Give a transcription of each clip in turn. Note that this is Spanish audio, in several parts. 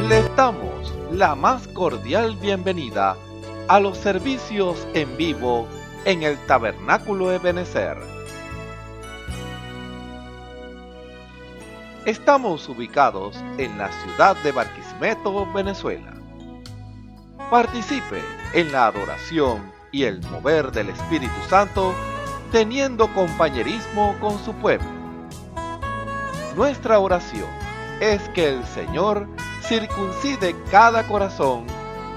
Les damos la más cordial bienvenida a los servicios en vivo en el Tabernáculo Ebenezer. Estamos ubicados en la ciudad de Barquisimeto, Venezuela. Participe en la adoración y el mover del Espíritu Santo, teniendo compañerismo con su pueblo. Nuestra oración es que el Señor circuncide cada corazón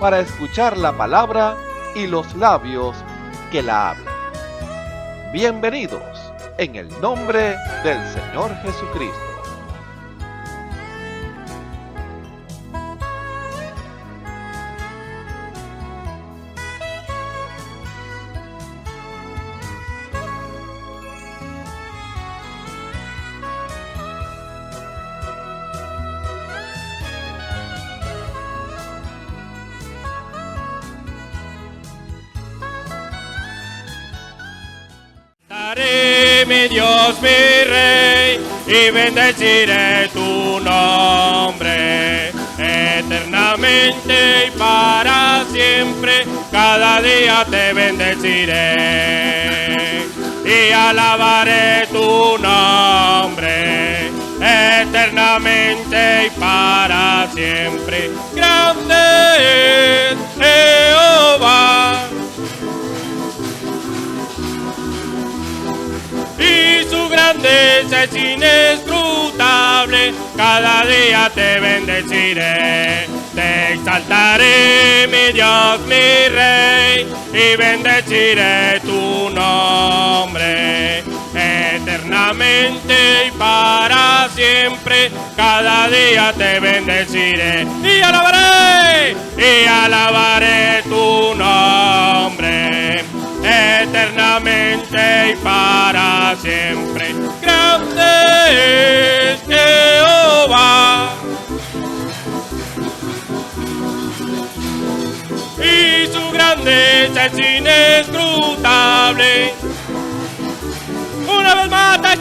para escuchar la palabra y los labios que la hablan. Bienvenidos en el nombre del Señor Jesucristo. Mi Dios, mi Rey, y bendeciré tu nombre eternamente y para siempre. Cada día te bendeciré y alabaré tu nombre eternamente y para siempre. Grande es Jehová y su grandeza es inescrutable. Cada día te bendeciré, te exaltaré, mi Dios, mi Rey, y bendeciré tu nombre eternamente y para siempre. Cada día te bendeciré y alabaré tu nombre eternamente y para siempre. Grande es Jehová y su grandeza es inescrutable. Una vez más te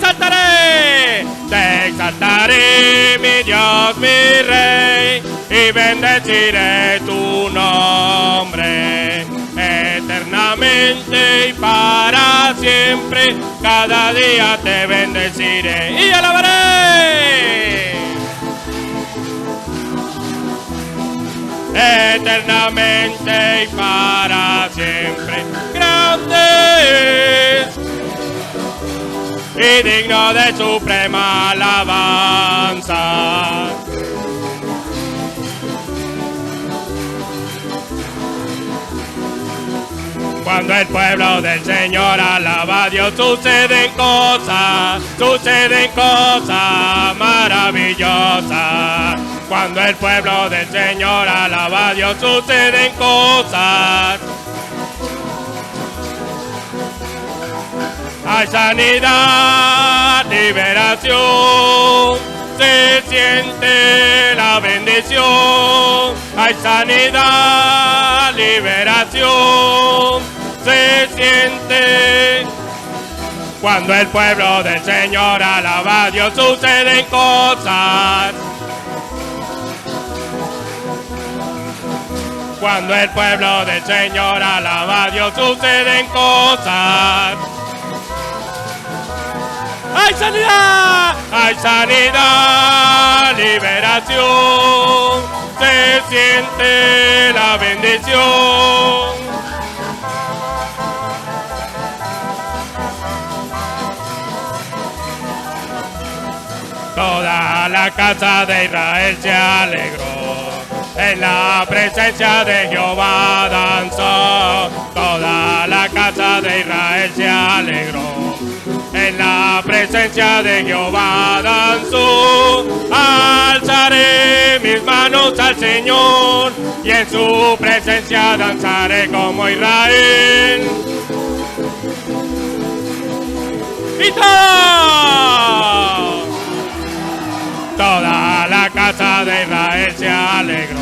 exaltaré, mi Dios, mi Rey, y bendeciré tu nombre eternamente y para siempre. Cada día te bendeciré y alabaré eternamente y para siempre. Grande es y digno de suprema alabanza. Cuando el pueblo del Señor alaba a Dios, suceden cosas maravillosas. Cuando el pueblo del Señor alaba a Dios, suceden cosas. Hay sanidad, liberación, se siente la bendición. Hay sanidad, liberación, se siente. Cuando el pueblo del Señor alaba a Dios, suceden cosas. Cuando el pueblo del Señor alaba a Dios, suceden cosas. Hay sanidad, liberación, se siente la bendición. Toda la casa de Israel se alegró, en la presencia de Jehová danzó. Toda la casa de Israel se alegró, en la presencia de Jehová danzó. Alzaré mis manos al Señor y en su presencia danzaré como Israel. Y toda la casa de Israel se alegró,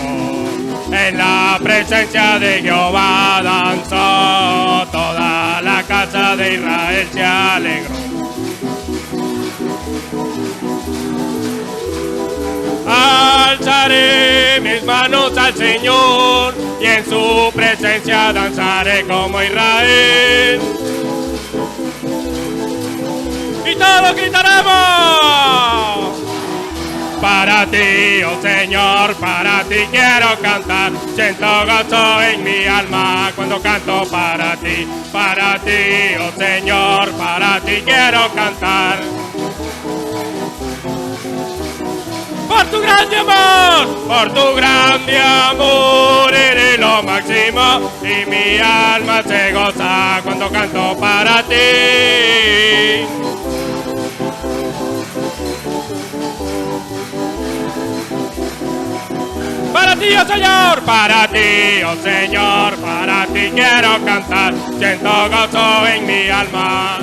en la presencia de Jehová danzó. Toda la casa de Israel se alegró. Alzaré mi mis manos al Señor y en su presencia danzaré como Israel. Y todos gritaremos. Para ti, oh Señor, para ti quiero cantar. Siento gozo en mi alma cuando canto para ti. Para ti, oh Señor, para ti quiero cantar. Por tu grande amor, eres lo máximo. Y mi alma se goza cuando canto para ti. Para ti, oh Señor, para ti, oh Señor, para ti quiero cantar. Siento gozo en mi alma.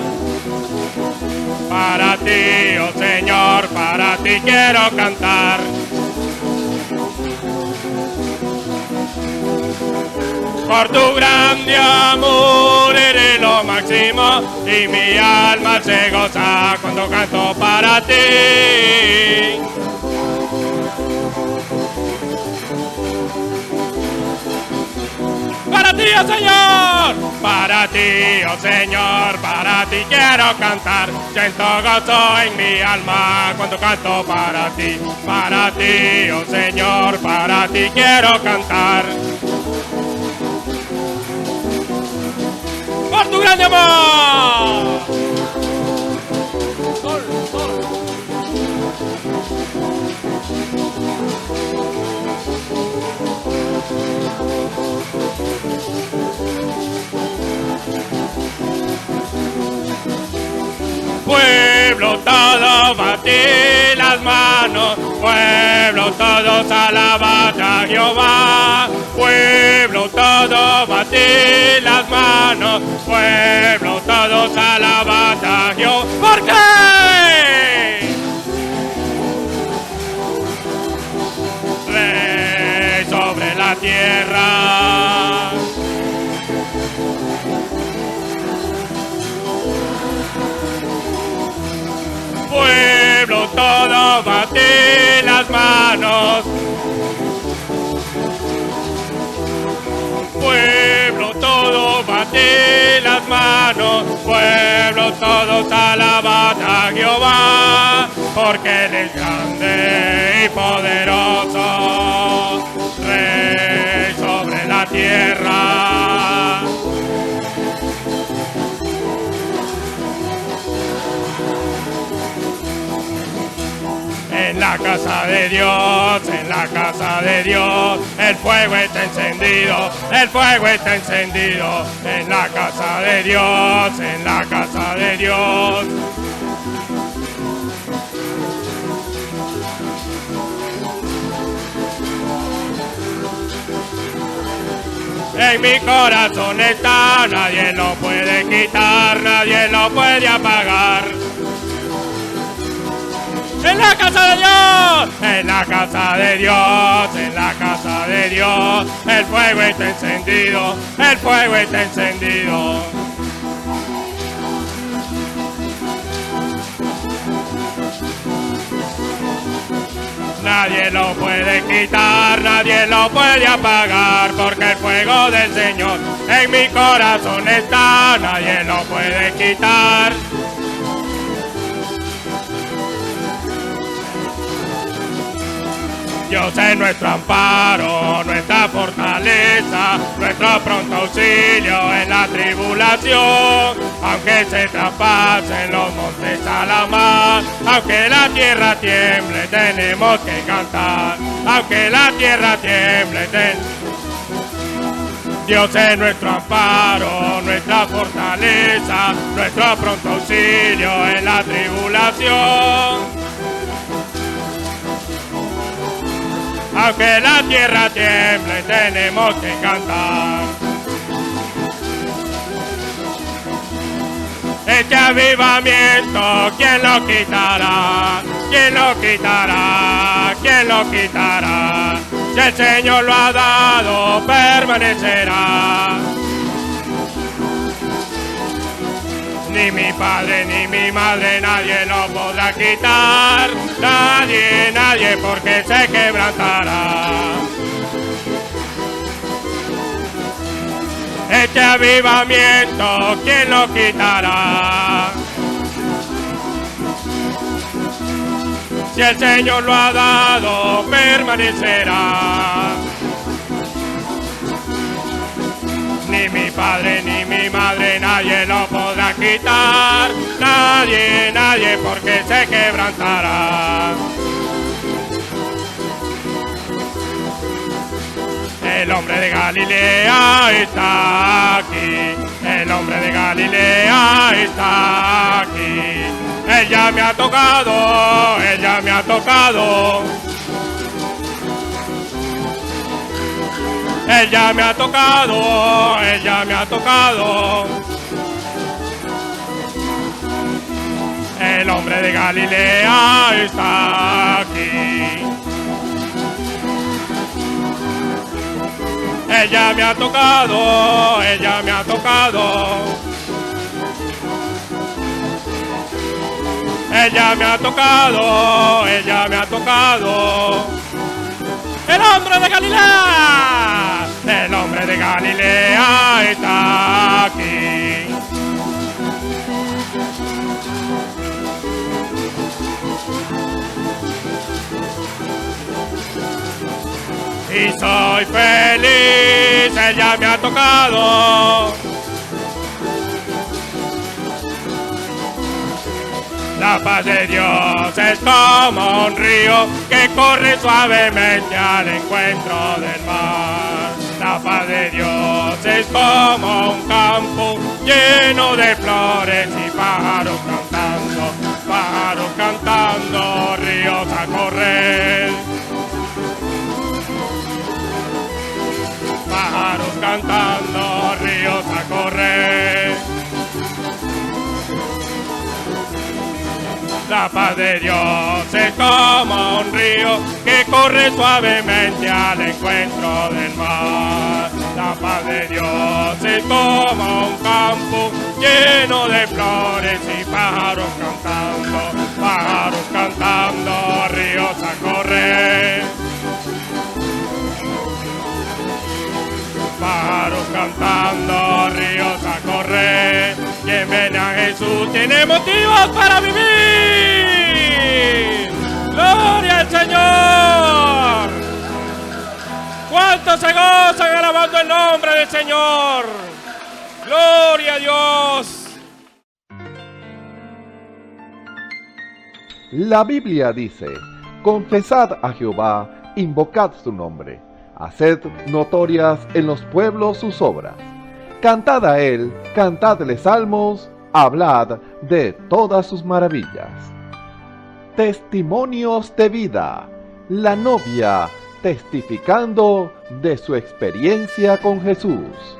Para ti, oh Señor, para ti quiero cantar. Por tu grande amor eres lo máximo y mi alma se goza cuando canto para ti. Para ti, oh Señor, para ti, oh Señor, para ti quiero cantar. Siento gozo en mi alma cuando canto para ti. Para ti, oh Señor, para ti quiero cantar. Por tu grande amor. Sol, sol. Pueblo, todos batid las manos. Pueblo, todos alabad a Jehová. Pueblo, todos batid las manos. Pueblo, todos alabad a Jehová. ¿Por qué? Rey sobre la tierra. Pueblo, todo batid las manos. Pueblo, todo batid las manos. Pueblo, todos alabad a Jehová, porque Él es grande y poderoso, Rey sobre la tierra. En la casa de Dios, en la casa de Dios, el fuego está encendido, el fuego está encendido. En la casa de Dios, en la casa de Dios. En mi corazón está, nadie lo puede quitar, nadie lo puede apagar. En la casa de Dios, en la casa de Dios, en la casa de Dios, el fuego está encendido, el fuego está encendido. Nadie lo puede quitar, nadie lo puede apagar, porque el fuego del Señor en mi corazón está, nadie lo puede quitar. Dios es nuestro amparo, nuestra fortaleza, nuestro pronto auxilio en la tribulación. Aunque se traspasen los montes a la mar, aunque la tierra tiemble, tenemos que cantar. Aunque la tierra tiemble, Dios es nuestro amparo, nuestra fortaleza, nuestro pronto auxilio en la tribulación. Aunque la tierra tiemble, tenemos que cantar. Este avivamiento, ¿quién lo quitará? ¿Quién lo quitará? ¿Quién lo quitará? Si el Señor lo ha dado, permanecerá. Ni mi padre ni mi madre, nadie lo podrá quitar. Nadie, nadie, porque se quebrantará. Este avivamiento, ¿quién lo quitará? Si el Señor lo ha dado, permanecerá. Ni mi padre ni mi madre, nadie lo podrá quitar. Nadie, nadie, porque se quebrantará. El hombre de Galilea está aquí. El hombre de Galilea está aquí. Él ya me ha tocado, él ya me ha tocado. Él ya me ha tocado, él ya me ha tocado. El hombre de Galilea está aquí. Él ya me ha tocado, él ya me ha tocado. Él ya me ha tocado, él ya me ha tocado. El hombre de Galilea, el hombre de Galilea está aquí. Y soy feliz, él ya me ha tocado. La paz de Dios es como un río que corre suavemente al encuentro del mar. La paz de Dios es como un campo lleno de flores y pájaros cantando, ríos a correr. Pájaros cantando, ríos a correr. La paz de Dios es como un río que corre suavemente al encuentro del mar. La paz de Dios es como un campo lleno de flores y pájaros cantando, ríos a correr. Pájaros cantando, ríos a correr. Quien viene a Jesús tiene motivos para vivir. ¡Gloria al Señor! ¿Cuántos se gozan alabando el nombre del Señor? ¡Gloria a Dios! La Biblia dice: confesad a Jehová, invocad su nombre, haced notorias en los pueblos sus obras. Cantad a él, cantadle salmos, hablad de todas sus maravillas. Testimonios de vida. La novia testificando de su experiencia con Jesús.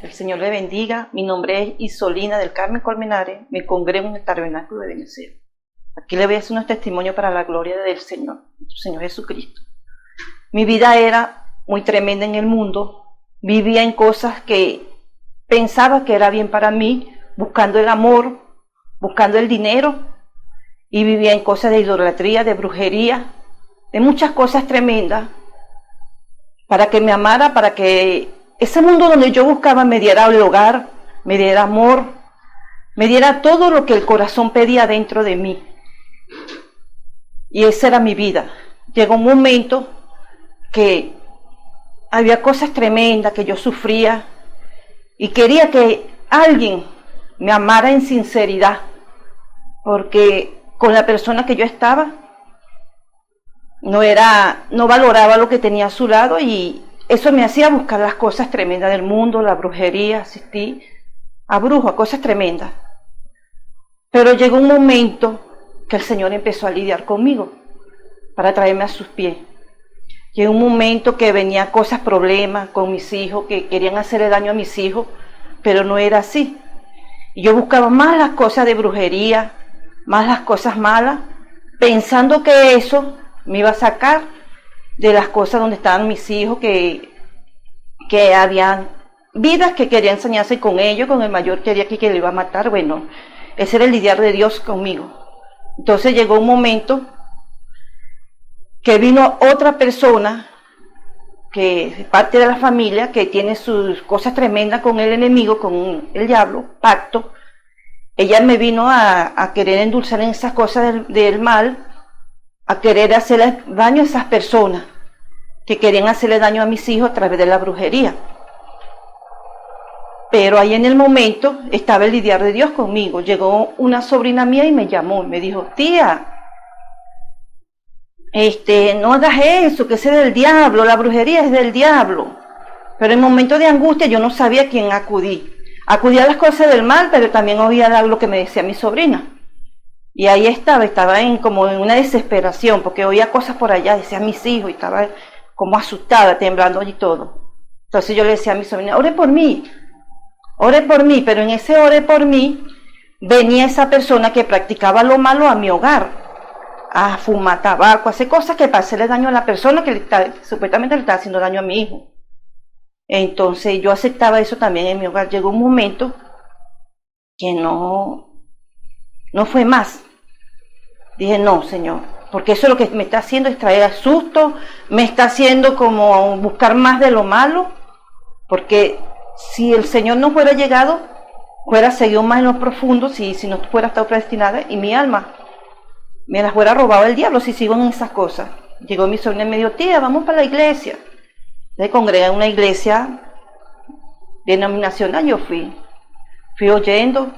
El Señor le bendiga. Mi nombre es Isolina del Carmen Colmenares. Me congrego en el Tabernáculo de Venezuela. Aquí le voy a hacer unos testimonios para la gloria del Señor, Señor Jesucristo. Mi vida era muy tremenda en el mundo. Vivía en cosas que pensaba que era bien para mí, buscando el amor, buscando el dinero, y vivía en cosas de idolatría, de brujería, de muchas cosas tremendas, para que me amara, para que ese mundo donde yo buscaba me diera el hogar, me diera amor, me diera todo lo que el corazón pedía dentro de mí. Y esa era mi vida. Llegó un momento que había cosas tremendas que yo sufría y quería que alguien me amara en sinceridad, porque con la persona que yo estaba no valoraba lo que tenía a su lado, y eso me hacía buscar las cosas tremendas del mundo, la brujería, asistí a brujos, a cosas tremendas. Pero llegó un momento que el Señor empezó a lidiar conmigo para traerme a sus pies. Llegó un momento que venía cosas, problemas con mis hijos, que querían hacerle daño a mis hijos, pero no era así. Y yo buscaba más las cosas de brujería, más las cosas malas, pensando que eso me iba a sacar de las cosas donde estaban mis hijos, que habían vidas que quería enseñarse con ellos, con el mayor quería que le iba a matar. Bueno, ese era el lidiar de Dios conmigo. Entonces llegó un momento que vino otra persona que es parte de la familia, que tiene sus cosas tremendas con el enemigo, con el diablo, pacto. Ella me vino a querer endulzar en esas cosas del mal, a querer hacerle daño a esas personas que querían hacerle daño a mis hijos a través de la brujería. Pero ahí en el momento estaba el lidiar de Dios conmigo. Llegó una sobrina mía y me llamó y me dijo: tía, no hagas eso, que ese es del diablo, la brujería es del diablo. Pero en momentos de angustia yo no sabía a quién acudí. Acudí a las cosas del mal, pero también oía lo que me decía mi sobrina. Y ahí estaba como en una desesperación, porque oía cosas por allá, decía mis hijos, y estaba como asustada, temblando y todo. Entonces yo le decía a mi sobrina: ore por mí, pero en ese ore por mí venía esa persona que practicaba lo malo a mi hogar, a fumar tabaco, a hacer cosas que para hacerle daño a la persona que supuestamente le está haciendo daño a mi hijo. Entonces yo aceptaba eso también en mi hogar. Llegó un momento que no fue más. Dije: no, Señor, porque eso lo que me está haciendo es traer susto, me está haciendo como buscar más de lo malo, porque si el Señor no fuera llegado, fuera seguido más en lo profundo, si no fuera estado predestinada, y mi alma me la fuera robado el diablo si sigo en esas cosas. Llegó mi sobrina y me dijo: tía, vamos para la iglesia. Se congrega en una iglesia denominacional. Yo fui oyendo,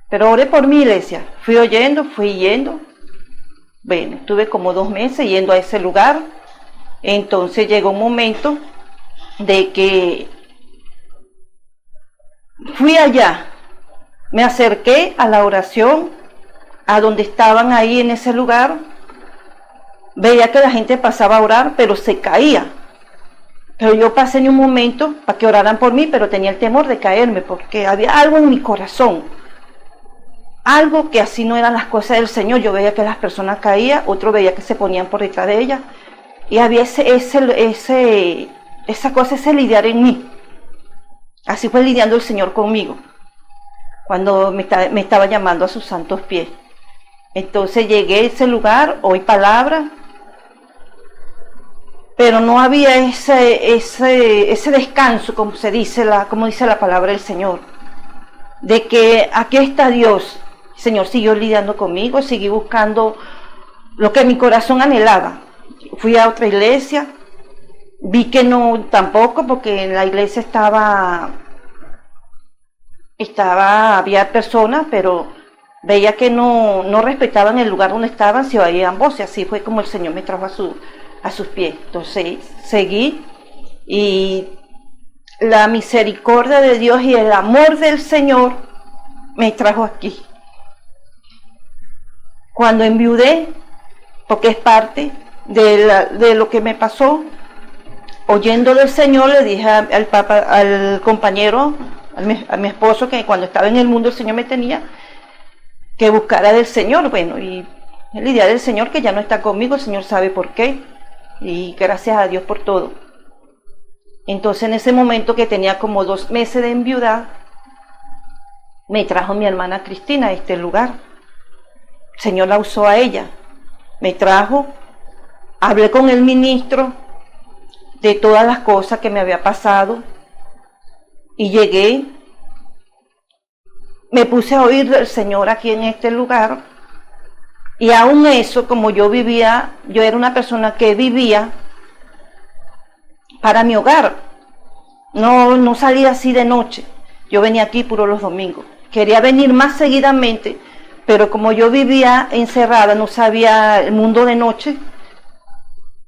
pero oré por mi iglesia, fui yendo. Bueno, estuve como 2 meses yendo a ese lugar. Entonces llegó un momento de que fui allá, me acerqué a la oración, a donde estaban ahí en ese lugar. Veía que la gente pasaba a orar, pero se caía. Pero yo pasé en un momento para que oraran por mí, pero tenía el temor de caerme, porque había algo en mi corazón, algo que así no eran las cosas del Señor. Yo veía que las personas caían, otro veía que se ponían por detrás de ellas, y había esa cosa, ese lidiar en mí. Así fue lidiando el Señor conmigo, cuando me estaba llamando a sus santos pies. Entonces llegué a ese lugar, oí palabras, pero no había ese descanso, como dice la palabra del Señor, de que aquí está Dios. El Señor siguió lidiando conmigo, seguí buscando lo que mi corazón anhelaba. Fui a otra iglesia, vi que no tampoco, porque en la iglesia había personas, pero veía que no respetaban el lugar donde estaban, se oían voces. Así fue como el Señor me trajo a sus pies. Entonces seguí, y la misericordia de Dios y el amor del Señor me trajo aquí. Cuando enviudé, porque es parte de lo que me pasó, oyendo del Señor, le dije al compañero, a mi esposo, que cuando estaba en el mundo el Señor me tenía que buscara del Señor. Bueno, y el idea del Señor, que ya no está conmigo, el Señor sabe por qué, y gracias a Dios por todo. Entonces en ese momento, que tenía como 2 meses de enviudar, me trajo mi hermana Cristina a este lugar. El Señor la usó a ella, me trajo, hablé con el ministro de todas las cosas que me había pasado, y llegué, me puse a oír del Señor aquí en este lugar. Y aún eso, como yo era una persona que vivía para mi hogar, no salía así de noche. Yo venía aquí puro los domingos. Quería venir más seguidamente, pero como yo vivía encerrada, no sabía el mundo de noche,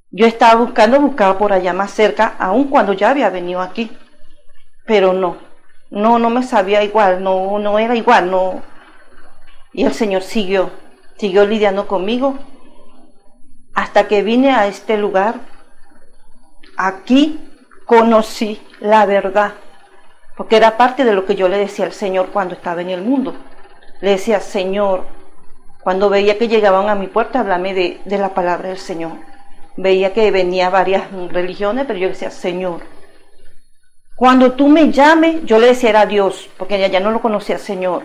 yo estaba buscaba por allá más cerca, aun cuando ya había venido aquí. Pero no me sabía igual, no era igual, no. Y el Señor siguió lidiando conmigo hasta que vine a este lugar. Aquí conocí la verdad, porque era parte de lo que yo le decía al Señor cuando estaba en el mundo. Le decía: Señor, cuando veía que llegaban a mi puerta, háblame de la palabra del Señor. Veía que venía varias religiones, pero yo decía: Señor, cuando tú me llames, yo le decía era Dios, porque ya no lo conocía, Señor.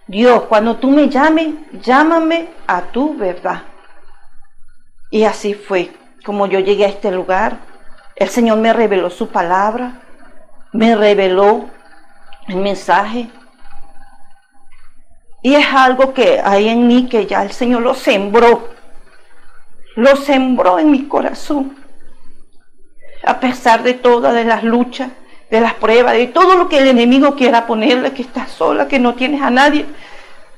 Dios, cuando tú me llames, llámame a tu verdad. Y así fue como yo llegué a este lugar. El Señor me reveló su palabra, me reveló el mensaje. Y es algo que hay en mí que ya el Señor lo sembró en mi corazón. A pesar de todas, de las luchas, de las pruebas, de todo lo que el enemigo quiera ponerle, que estás sola, que no tienes a nadie,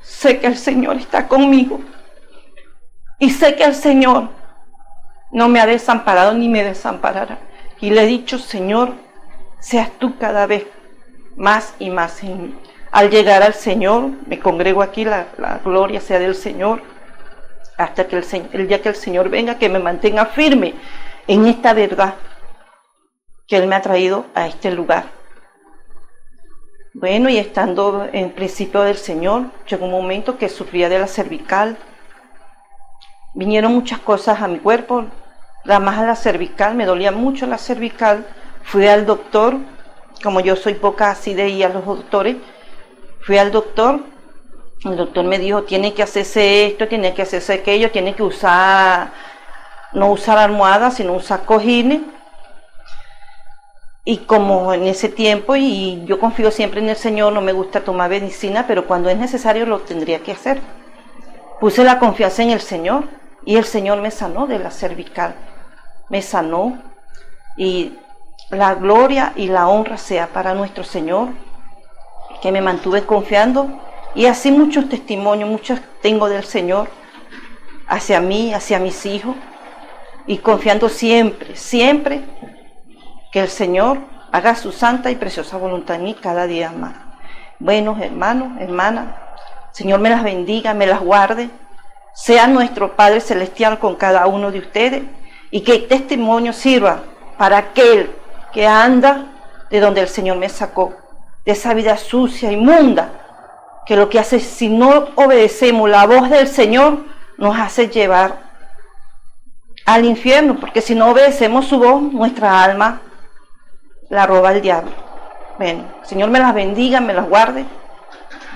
sé que el Señor está conmigo. Y sé que el Señor no me ha desamparado ni me desamparará. Y le he dicho, Señor, seas tú cada vez más y más en mí. Al llegar al Señor, me congrego aquí, la gloria sea del Señor, hasta que el día que el Señor venga, que me mantenga firme en esta verdad que Él me ha traído a este lugar. Bueno, y estando en principio del Señor, llegó un momento que sufría de la cervical. Vinieron muchas cosas a mi cuerpo, más a la cervical, me dolía mucho la cervical. Fui al doctor, como yo soy poca así de ir a los doctores, fui al doctor. El doctor me dijo, tiene que hacerse esto, tiene que hacerse aquello, tiene que no usar almohadas, sino usar cojines. Y como en ese tiempo, y yo confío siempre en el Señor, no me gusta tomar medicina, pero cuando es necesario lo tendría que hacer. Puse la confianza en el Señor y el Señor me sanó de la cervical. Me sanó, y la gloria y la honra sea para nuestro Señor, que me mantuve confiando. Y así muchos testimonios, muchos tengo del Señor hacia mí, hacia mis hijos, y confiando siempre, siempre que el Señor haga su santa y preciosa voluntad en mí cada día más. Bueno, hermanos, hermanas, Señor me las bendiga, me las guarde, sea nuestro Padre Celestial con cada uno de ustedes, y que el testimonio sirva para aquel que anda de donde el Señor me sacó, de esa vida sucia, inmunda, que lo que hace, si no obedecemos la voz del Señor, nos hace llevar al infierno, porque si no obedecemos su voz, nuestra alma la roba el diablo. Bueno, Señor me las bendiga, me las guarde.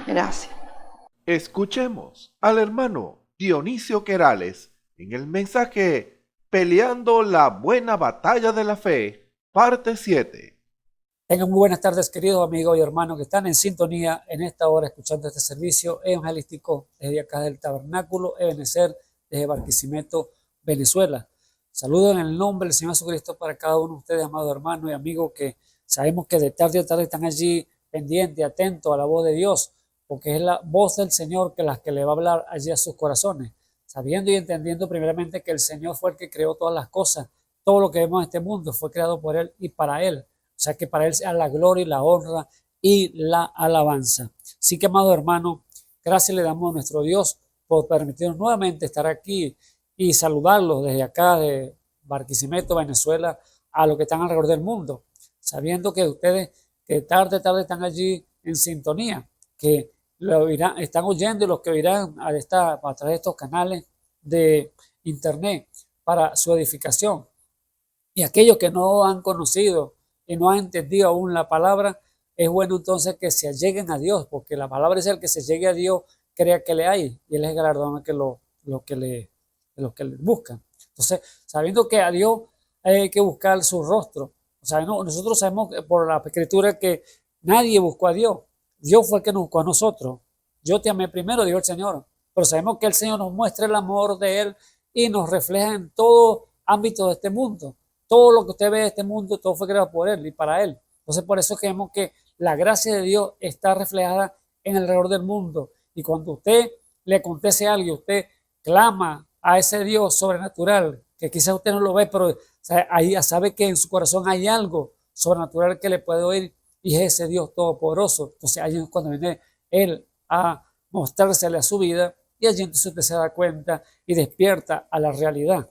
Gracias. Escuchemos al hermano Dionisio Querales en el mensaje Peleando la buena batalla de la fe, parte 7. Tengan muy buenas tardes, queridos amigos y hermanos que están en sintonía en esta hora escuchando este servicio evangelístico desde acá del Tabernáculo Ebenecer, desde Barquisimeto, Venezuela. Saludo en el nombre del Señor Jesucristo para cada uno de ustedes, amados hermanos y amigos, que sabemos que de tarde a tarde están allí pendientes, atentos a la voz de Dios, porque es la voz del Señor que le va a hablar allí a sus corazones, sabiendo y entendiendo primeramente que el Señor fue el que creó todas las cosas. Todo lo que vemos en este mundo fue creado por Él y para Él. O sea que para Él sea la gloria y la honra y la alabanza. Así que, amado hermano, gracias le damos a nuestro Dios por permitirnos nuevamente estar aquí y saludarlos desde acá de Barquisimeto, Venezuela, a los que están alrededor del mundo, sabiendo que ustedes que tarde están allí en sintonía, que lo están oyendo, y los que oirán a través de estos canales de internet para su edificación. Y aquellos que no han conocido y no han entendido aún la palabra, es bueno entonces que se alleguen a Dios, porque la palabra es el que se llegue a Dios, crea que le hay, y Él es galardón de los que le buscan. Entonces, sabiendo que a Dios hay que buscar su rostro, o sea, nosotros sabemos por la Escritura que nadie buscó a Dios. Dios fue el que nos buscó a nosotros. Yo te amé primero, dijo el Señor. Pero sabemos que el Señor nos muestra el amor de Él y nos refleja en todo ámbito de este mundo. Todo lo que usted ve de este mundo, todo fue creado por Él y para Él. Entonces, por eso creemos que la gracia de Dios está reflejada en alrededor del mundo. Y cuando usted le acontece algo, usted clama a ese Dios sobrenatural, que quizás usted no lo ve, pero ahí ya sabe que en su corazón hay algo sobrenatural que le puede oír, y es ese Dios todopoderoso. Entonces, ahí es cuando viene Él a mostrársele a su vida, y allí entonces usted se da cuenta y despierta a la realidad.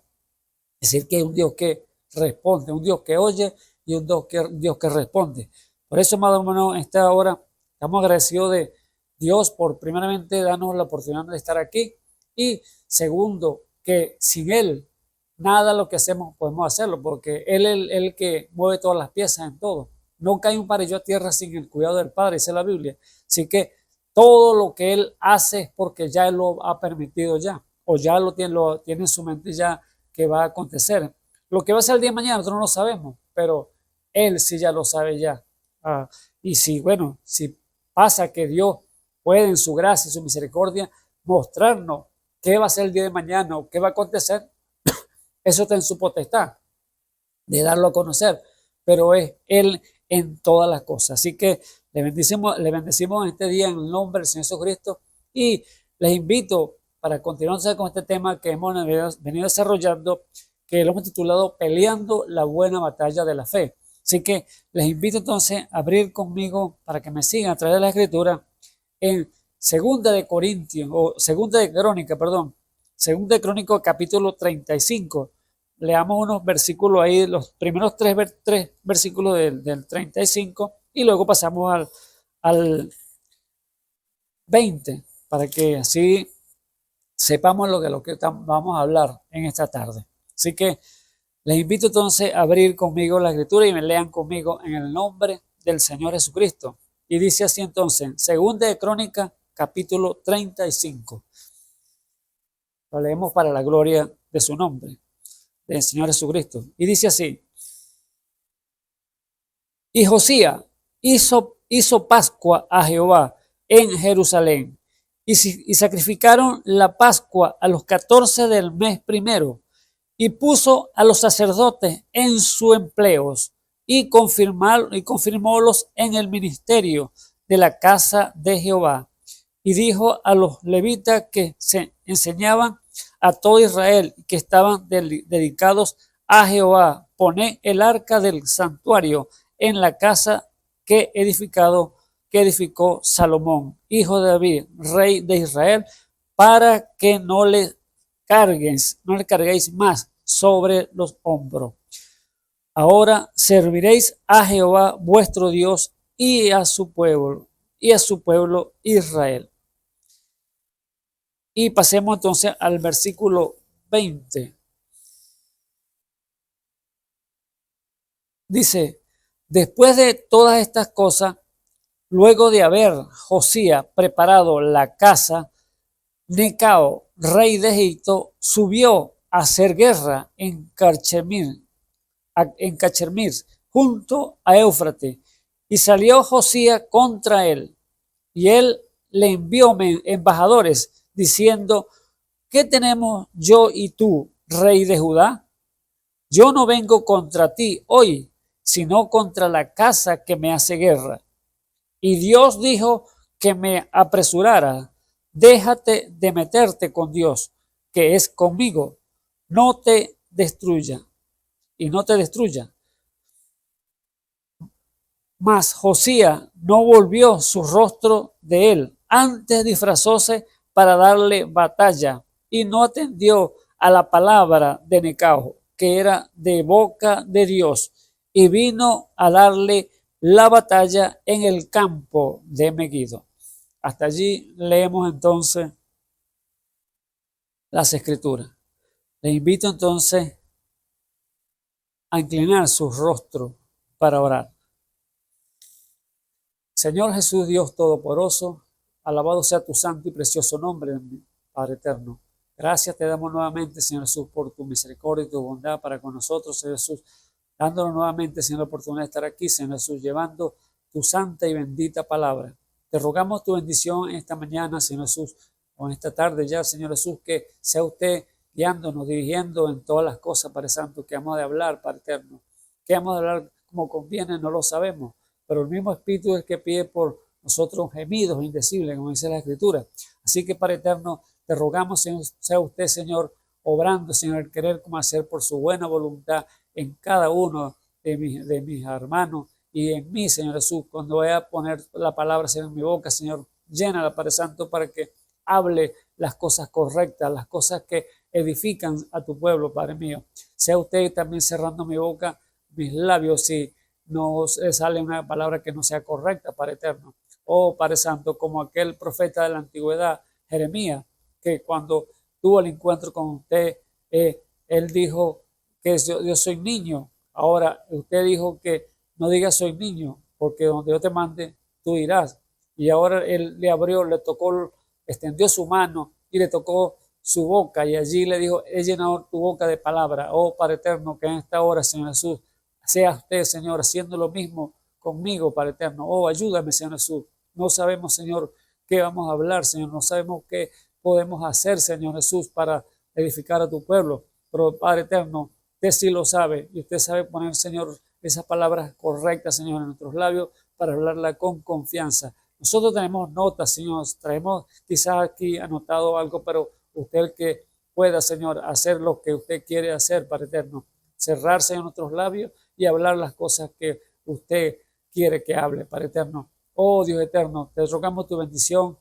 Es decir, que es un Dios que responde, un Dios que oye y un Dios que responde. Por eso, amado hermano, en esta hora estamos agradecidos de Dios por primeramente darnos la oportunidad de estar aquí, y segundo, que sin Él nada de lo que hacemos podemos hacerlo, porque Él es el que mueve todas las piezas en todo. No cae un parillo a tierra sin el cuidado del Padre, dice la Biblia. Así que todo lo que Él hace es porque ya Él lo ha permitido ya, o ya lo tiene en su mente ya que va a acontecer. Lo que va a ser el día de mañana nosotros no lo sabemos, pero Él sí ya lo sabe ya. Y si, bueno, si pasa que Dios puede en su gracia y su misericordia mostrarnos qué va a ser el día de mañana o qué va a acontecer, eso está en su potestad de darlo a conocer, pero es Él en todas las cosas. Así que le bendecimos en este día en el nombre del Señor Jesucristo y les invito para continuar con este tema que hemos venido desarrollando, que lo hemos titulado Peleando la buena batalla de la fe. Así que les invito entonces a abrir conmigo para que me sigan a través de la Escritura en Segunda de Corintios, o Segunda de Crónica, perdón, Segunda de Crónica capítulo 35. Leamos unos versículos ahí, los primeros tres versículos del 35 y luego pasamos al 20 para que así sepamos lo que vamos a hablar en esta tarde. Así que les invito entonces a abrir conmigo la Escritura y me lean conmigo en el nombre del Señor Jesucristo. Y dice así entonces, Segunda de Crónica, capítulo 35. Lo leemos para la gloria de su nombre, del Señor Jesucristo. Y dice así, y Josías hizo Pascua a Jehová en Jerusalén, y sacrificaron la Pascua a los 14 del mes primero, y puso a los sacerdotes en sus empleos, y confirmólos en el ministerio de la casa de Jehová. Y dijo a los levitas que se enseñaban a todo Israel, que estaban dedicados a Jehová, poned el arca del santuario en la casa que edificó Salomón, hijo de David, rey de Israel, para que no le carguéis más sobre los hombros. Ahora serviréis a Jehová vuestro Dios y a su pueblo Israel. Y pasemos entonces al versículo 20. Dice, después de todas estas cosas, luego de haber Josías preparado la casa, Necao, rey de Egipto, subió a hacer guerra en Cachemir, junto a Éufrates, y salió Josías contra él, y él le envió embajadores, diciendo, ¿qué tenemos yo y tú, rey de Judá? Yo no vengo contra ti hoy, sino contra la casa que me hace guerra. Y Dios dijo que me apresurara. Déjate de meterte con Dios, que es conmigo. No te destruya. Mas Josías no volvió su rostro de él. Antes disfrazóse para darle batalla y no atendió a la palabra de Necao, que era de boca de Dios, y vino a darle la batalla en el campo de Megiddo. Hasta allí leemos entonces las Escrituras. Les invito entonces a inclinar su rostro para orar. Señor Jesús, Dios Todopoderoso, alabado sea tu santo y precioso nombre, Padre eterno. Gracias te damos nuevamente, Señor Jesús, por tu misericordia y tu bondad para con nosotros, Señor Jesús, dándonos nuevamente, Señor, la oportunidad de estar aquí, Señor Jesús, llevando tu santa y bendita palabra. Te rogamos tu bendición en esta mañana, Señor Jesús, o en esta tarde ya, Señor Jesús, que sea usted guiándonos, dirigiendo en todas las cosas, Padre Santo, que hemos de hablar, Padre eterno. Que hemos de hablar como conviene, no lo sabemos, pero el mismo Espíritu es el que pide por nosotros gemidos indecibles, como dice la Escritura. Así que, Padre eterno, te rogamos, Señor, sea usted, Señor, obrando, Señor, el querer como hacer por su buena voluntad en cada uno de mis hermanos y en mí, Señor Jesús, cuando voy a poner la palabra, Señor, en mi boca, Señor, llénala, Padre Santo, para que hable las cosas correctas, las cosas que edifican a tu pueblo, Padre mío. Sea usted también cerrando mi boca, mis labios, si no sale una palabra que no sea correcta, Padre eterno. Oh, Padre Santo, como aquel profeta de la antigüedad, Jeremías, que cuando tuvo el encuentro con usted, él dijo que yo soy niño. Ahora, usted dijo que no diga soy niño, porque donde yo te mande, tú irás. Y ahora él le abrió, le tocó, extendió su mano y le tocó su boca y allí le dijo, he llenado tu boca de palabra. Oh Padre eterno, que en esta hora, Señor Jesús, sea usted, Señor, haciendo lo mismo conmigo, Padre eterno. Oh, ayúdame, Señor Jesús. No sabemos, Señor, qué vamos a hablar, Señor. No sabemos qué podemos hacer, Señor Jesús, para edificar a tu pueblo. Pero Padre eterno, usted sí lo sabe y usted sabe poner, Señor, esas palabras correctas, Señor, en nuestros labios para hablarla con confianza. Nosotros tenemos notas, Señor, traemos quizás aquí anotado algo, pero usted el que pueda, Señor, hacer lo que usted quiere hacer, Padre eterno. Cerrar, Señor, nuestros labios y hablar las cosas que usted quiere que hable, Padre eterno. Oh Dios eterno, te rogamos tu bendición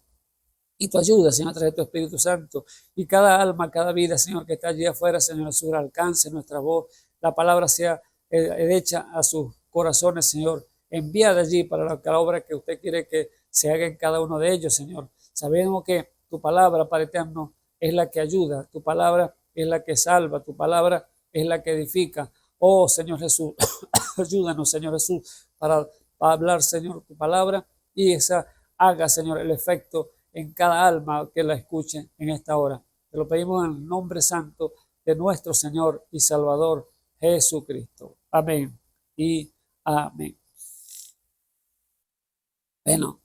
y tu ayuda, Señor, a través de tu Espíritu Santo. Y cada alma, cada vida, Señor, que está allí afuera, Señor Jesús, alcance nuestra voz. La palabra sea hecha a sus corazones, Señor. Enviada allí para la obra que usted quiere que se haga en cada uno de ellos, Señor. Sabemos que tu palabra, Padre eterno, es la que ayuda. Tu palabra es la que salva. Tu palabra es la que edifica. Oh, Señor Jesús, ayúdanos, Señor Jesús, para hablar, Señor, tu palabra y esa haga, Señor, el efecto en cada alma que la escuche en esta hora. Te lo pedimos en el nombre santo de nuestro Señor y Salvador Jesucristo. Amén y amén. Bueno,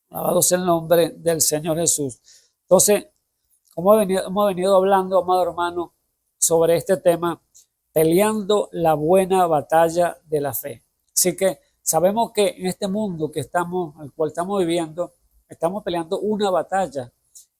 alabado sea el nombre del Señor Jesús. Entonces, como hemos venido hablando, amado hermano, sobre este tema, peleando la buena batalla de la fe. Así que sabemos que en este mundo al cual estamos viviendo, estamos peleando una batalla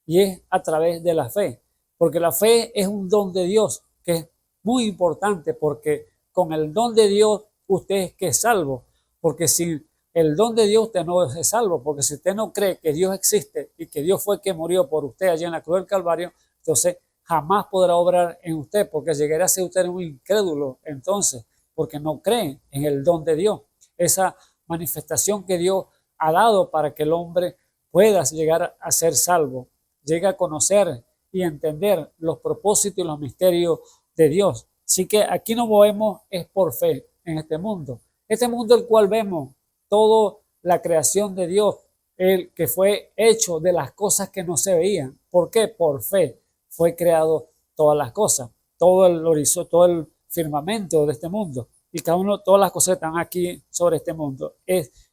y es a través de la fe, porque la fe es un don de Dios que es muy importante, porque con el don de Dios usted es que es salvo, porque sin el don de Dios usted no es salvo, porque si usted no cree que Dios existe y que Dios fue quien murió por usted allí en la cruz del Calvario, entonces jamás podrá obrar en usted, porque llegará a ser usted un incrédulo entonces, porque no cree en el don de Dios, esa manifestación que Dios ha dado para que el hombre pueda llegar a ser salvo, llegue a conocer y entender los propósitos y los misterios de Dios. Así que aquí nos movemos es por fe en este mundo el cual vemos toda la creación de Dios, el que fue hecho de las cosas que no se veían. ¿Por qué? Por fe fue creado todas las cosas, todo el horizonte, todo el firmamento de este mundo y todas las cosas que están aquí sobre este mundo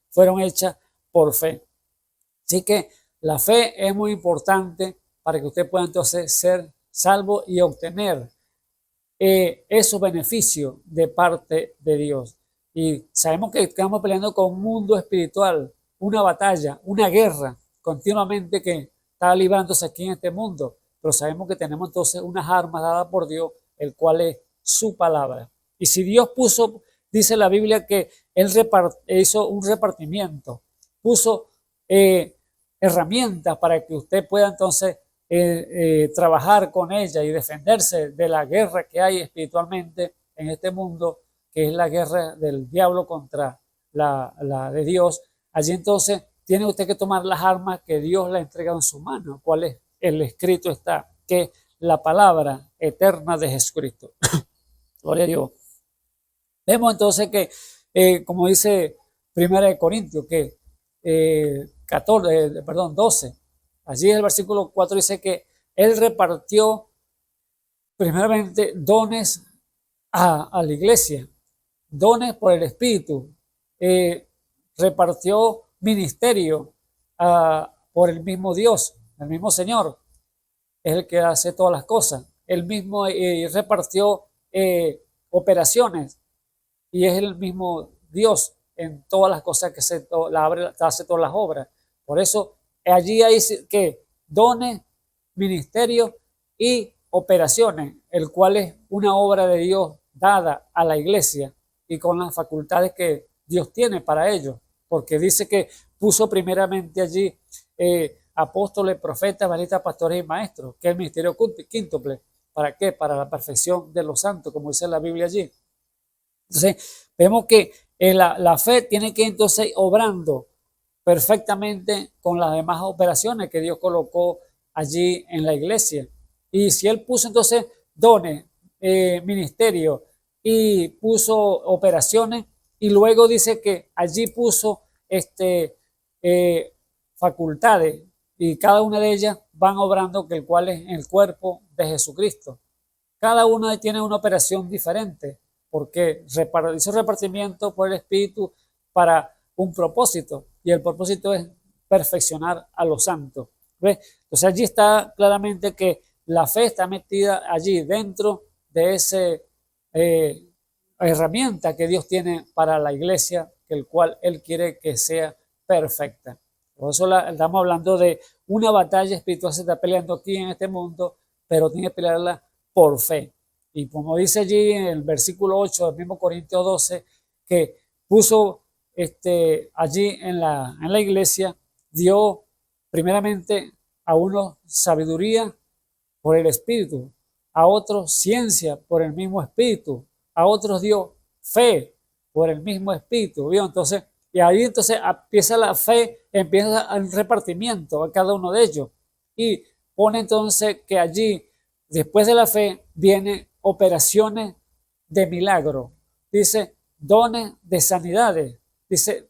fueron hechas por fe. Así que la fe es muy importante para que usted pueda entonces ser salvo y obtener esos beneficios de parte de Dios. Y sabemos que estamos peleando con un mundo espiritual, una batalla, una guerra continuamente que está librándose aquí en este mundo. Pero sabemos que tenemos entonces unas armas dadas por Dios, el cual es su palabra. Y si Dios puso, dice la Biblia que Él hizo un repartimiento, puso herramientas para que usted pueda entonces trabajar con ella y defenderse de la guerra que hay espiritualmente en este mundo, que es la guerra del diablo contra la de Dios. Allí entonces tiene usted que tomar las armas que Dios le ha entregado en su mano. ¿Cuál es? El escrito está, que es la palabra eterna de Jesucristo. Gloria a Dios. Vemos entonces que, como dice 1 Corintios, que 12, allí en el versículo 4 dice que Él repartió primeramente dones a la iglesia, dones por el Espíritu, repartió ministerio por el mismo Dios, el mismo Señor, es el que hace todas las cosas. Él mismo repartió operaciones y es el mismo Dios en todas las cosas que hace todas las obras. Por eso allí hay que dones, ministerios y operaciones, el cual es una obra de Dios dada a la iglesia y con las facultades que Dios tiene para ello, porque dice que puso primeramente allí apóstoles, profetas, evangelistas, pastores y maestros, que es el ministerio quíntuple. ¿Para qué? Para la perfección de los santos, como dice la Biblia allí. Entonces, vemos que la fe tiene que entonces obrando perfectamente con las demás operaciones que Dios colocó allí en la iglesia. Y si Él puso entonces dones, ministerio y puso operaciones, y luego dice que allí puso facultades, y cada una de ellas van obrando, que el cual es el cuerpo de Jesucristo. Cada una tiene una operación diferente, porque hizo repartimiento por el Espíritu para un propósito, y el propósito es perfeccionar a los santos. ¿Ves? Entonces allí está claramente que la fe está metida allí dentro de esa herramienta que Dios tiene para la iglesia, que el cual Él quiere que sea perfecta. Por eso estamos hablando de una batalla espiritual, se está peleando aquí en este mundo, pero tiene que pelearla por fe. Y como dice allí en el versículo 8 del mismo Corintios 12, que puso allí en la iglesia, dio primeramente a uno sabiduría por el Espíritu, a otros ciencia por el mismo Espíritu, a otros dio fe por el mismo Espíritu. ¿Vio? Entonces, y ahí entonces empieza la fe, empieza el repartimiento a cada uno de ellos. Y pone entonces que allí, después de la fe, vienen operaciones de milagro. Dice, dones de sanidades. Dice,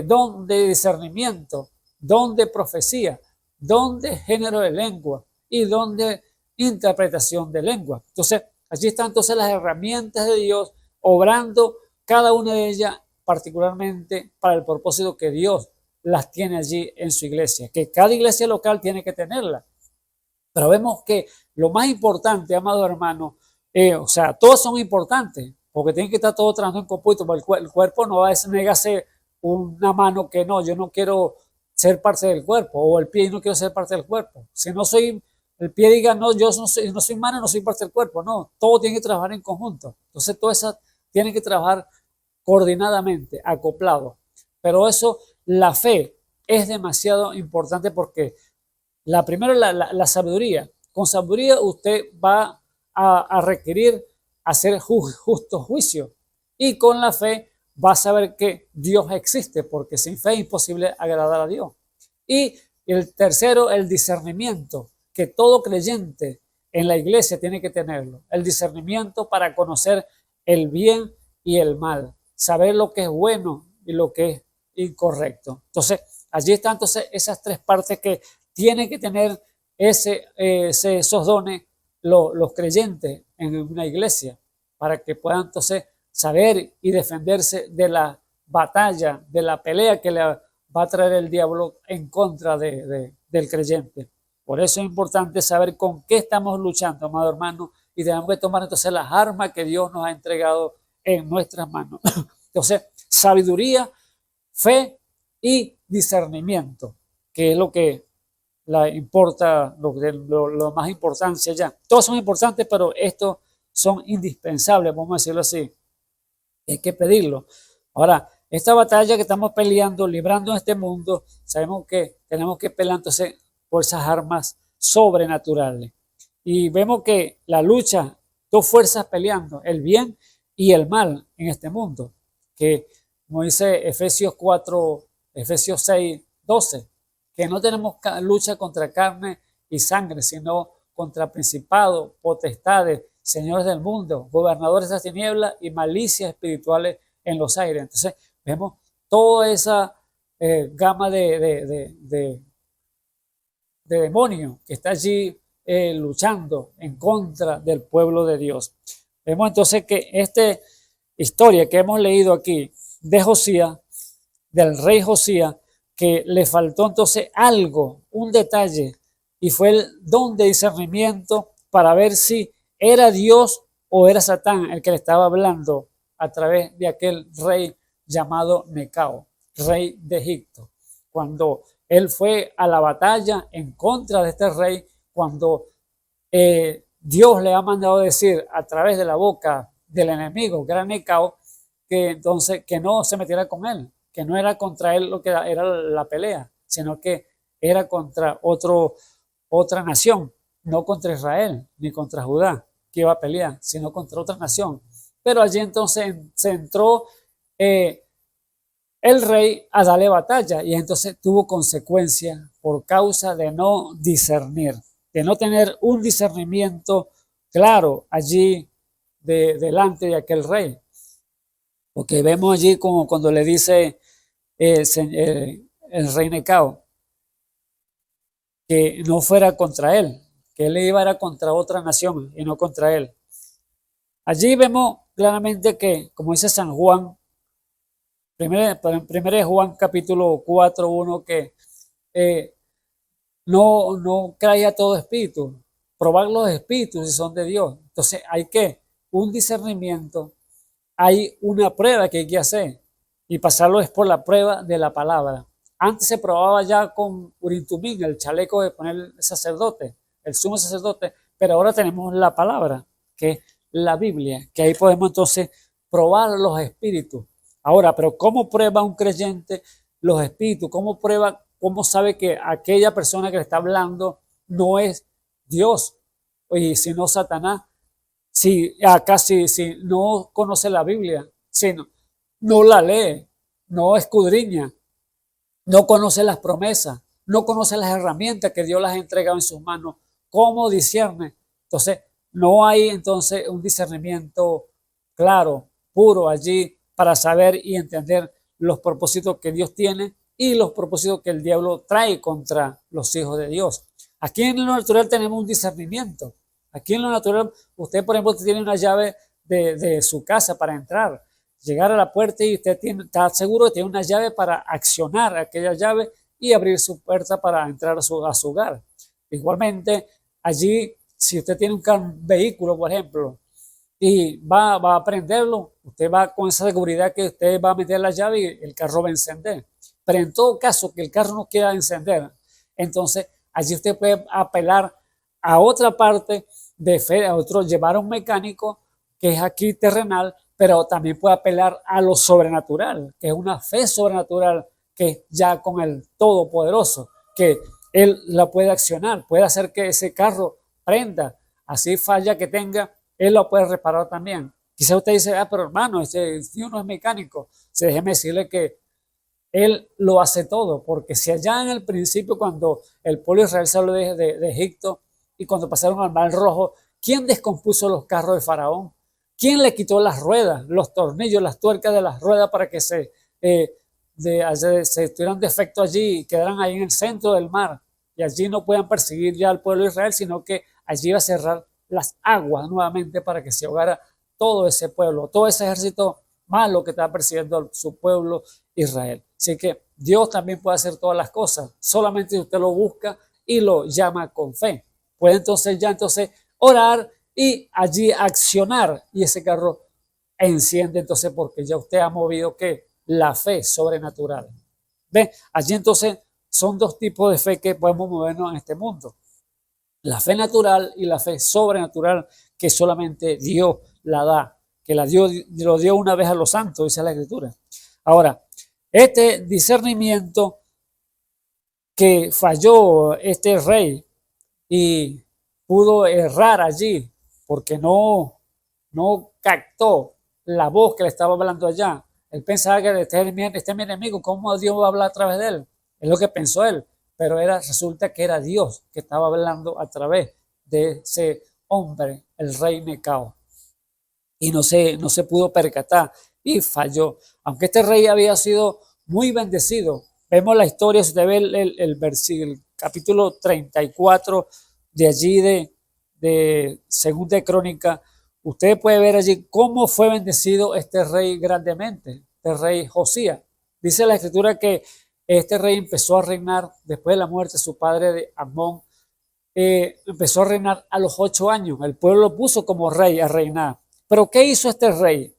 don de discernimiento, don de profecía, don de género de lengua y don de interpretación de lengua. Entonces, allí están entonces las herramientas de Dios obrando, cada una de ellas particularmente para el propósito que Dios las tiene allí en su iglesia, que cada iglesia local tiene que tenerla. Pero vemos que lo más importante, amado hermano, o sea, todos son importantes, porque tienen que estar todos trabajando en conjunto, porque el cuerpo no va a negarse una mano que no, yo no quiero ser parte del cuerpo, o el pie y no quiero ser parte del cuerpo. Si no soy, el pie diga, no, yo no soy mano, no soy parte del cuerpo, no, todo tiene que trabajar en conjunto. Entonces, todo eso tiene que trabajar coordinadamente, acoplado. Pero eso, la fe es demasiado importante porque primero la sabiduría. Con sabiduría usted va a requerir hacer justo juicio. Y con la fe va a saber que Dios existe, porque sin fe es imposible agradar a Dios. Y el tercero, el discernimiento, que todo creyente en la iglesia tiene que tenerlo. El discernimiento para conocer el bien y el mal, saber lo que es bueno y lo que es incorrecto. Entonces, allí están entonces esas tres partes que tienen que tener esos dones los creyentes en una iglesia, para que puedan entonces saber y defenderse de la batalla, de la pelea que le va a traer el diablo en contra del creyente. Por eso es importante saber con qué estamos luchando, amado hermano, y tenemos que tomar entonces las armas que Dios nos ha entregado en nuestras manos. Entonces, sabiduría, fe y discernimiento, que es lo que importa, lo más importancia ya. Todos son importantes, pero estos son indispensables, vamos a decirlo así. Hay que pedirlo. Ahora, esta batalla que estamos peleando, librando en este mundo, sabemos que tenemos que pelear entonces por esas armas sobrenaturales. Y vemos que la lucha, dos fuerzas peleando, el bien y el mal en este mundo, que como dice Efesios 6, 12, que no tenemos lucha contra carne y sangre, sino contra principados, potestades, señores del mundo, gobernadores de las tinieblas y malicias espirituales en los aires. Entonces vemos toda esa gama de demonios que está allí luchando en contra del pueblo de Dios. Vemos entonces que esta historia que hemos leído aquí de Josías, del rey Josías, que le faltó entonces algo, un detalle, y fue el don de discernimiento para ver si era Dios o era Satán el que le estaba hablando a través de aquel rey llamado Necao, rey de Egipto. Cuando él fue a la batalla en contra de este rey, cuando Dios le ha mandado decir a través de la boca del enemigo, que era Necao, que entonces que no se metiera con él, que no era contra él lo que era la pelea, sino que era contra otra nación, no contra Israel ni contra Judá que iba a pelear, sino contra otra nación. Pero allí entonces se entró el rey a darle batalla y entonces tuvo consecuencias por causa de no discernir, de no tener un discernimiento claro allí delante de aquel rey. Porque vemos allí como cuando le dice el rey Necao, que no fuera contra él, que él iba era contra otra nación y no contra él. Allí vemos claramente que, como dice San Juan, primero de Juan capítulo 4, 1, que no creáis a todo espíritu, probar los espíritus si son de Dios. Entonces hay que un discernimiento, hay una prueba que hay que hacer y pasarlo es por la prueba de la palabra. Antes se probaba ya con Urim Tumim, el chaleco de poner el sacerdote, el sumo sacerdote, pero ahora tenemos la palabra, que es la Biblia, que ahí podemos entonces probar los espíritus. Ahora, pero ¿cómo prueba un creyente los espíritus? ¿Cómo prueba, cómo sabe que aquella persona que le está hablando no es Dios, y sino Satanás? Si no conoce la Biblia, si no la lee, no escudriña, no conoce las promesas, no conoce las herramientas que Dios las ha entregado en sus manos, ¿cómo discierne? Entonces, no hay entonces un discernimiento claro, puro allí para saber y entender los propósitos que Dios tiene y los propósitos que el diablo trae contra los hijos de Dios. Aquí en lo natural tenemos un discernimiento. Aquí en lo natural, usted, por ejemplo, tiene una llave de su casa para entrar, llegar a la puerta y usted está seguro que tiene una llave para accionar aquella llave y abrir su puerta para entrar a su hogar. Igualmente, allí, si usted tiene un vehículo, por ejemplo, y va a prenderlo, usted va con esa seguridad que usted va a meter la llave y el carro va a encender. Pero en todo caso, que el carro no quiera encender, entonces allí usted puede apelar a otra parte de fe, a otro, llevar a un mecánico que es aquí terrenal, pero también puede apelar a lo sobrenatural, que es una fe sobrenatural, que es ya con el Todopoderoso, que Él la puede accionar, puede hacer que ese carro prenda, así falla que tenga, Él lo puede reparar también. Quizá usted dice, pero hermano, Dios no es mecánico. Déjeme decirle que Él lo hace todo, porque si allá en el principio, cuando el pueblo de Israel salió de Egipto y cuando pasaron al Mar Rojo, ¿quién descompuso los carros de Faraón? ¿Quién le quitó las ruedas, los tornillos, las tuercas de las ruedas para que se tuvieran defecto allí y quedaran ahí en el centro del mar? Y allí no puedan perseguir ya al pueblo de Israel, sino que allí iba a cerrar las aguas nuevamente para que se ahogara todo ese pueblo, todo ese ejército malo que estaba persiguiendo a su pueblo Israel. Así que Dios también puede hacer todas las cosas, solamente si usted lo busca y lo llama con fe. Puede entonces orar y allí accionar y ese carro enciende entonces porque ya usted ha movido ¿qué? La fe sobrenatural. ¿Ve? Allí entonces son dos tipos de fe que podemos movernos en este mundo. La fe natural y la fe sobrenatural que solamente Dios la da, que lo dio una vez a los santos, dice la Escritura. Ahora, este discernimiento que falló este rey y pudo errar allí porque no captó la voz que le estaba hablando allá. Él pensaba que este es mi enemigo, ¿cómo Dios va a hablar a través de él? Es lo que pensó él, pero resulta que era Dios que estaba hablando a través de ese hombre, el rey Necao. Y no se pudo percatar y falló. Aunque este rey había sido muy bendecido, vemos la historia, si usted ve el capítulo 34 de allí de Segunda de Crónica, usted puede ver allí cómo fue bendecido este rey grandemente, este rey Josías. Dice la Escritura que este rey empezó a reinar después de la muerte de su padre de Amón. Empezó a reinar a los 8 años. El pueblo lo puso como rey a reinar. Pero ¿qué hizo este rey?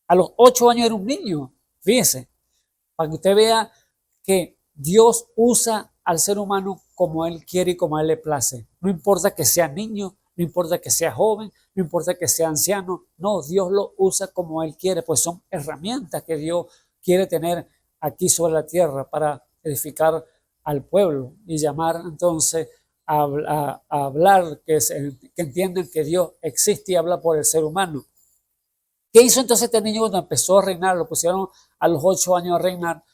A los 8 años era un niño. Fíjese, para que usted vea que Dios usa al ser humano como Él quiere y como a Él le place. No importa que sea niño, no importa que sea joven, no importa que sea anciano. No, Dios lo usa como Él quiere, pues son herramientas que Dios quiere tener aquí sobre la tierra para edificar al pueblo y llamar entonces a hablar, que entiendan que Dios existe y habla por el ser humano. ¿Qué hizo entonces este niño cuando empezó a reinar? Lo pusieron a los 8 años a reinar.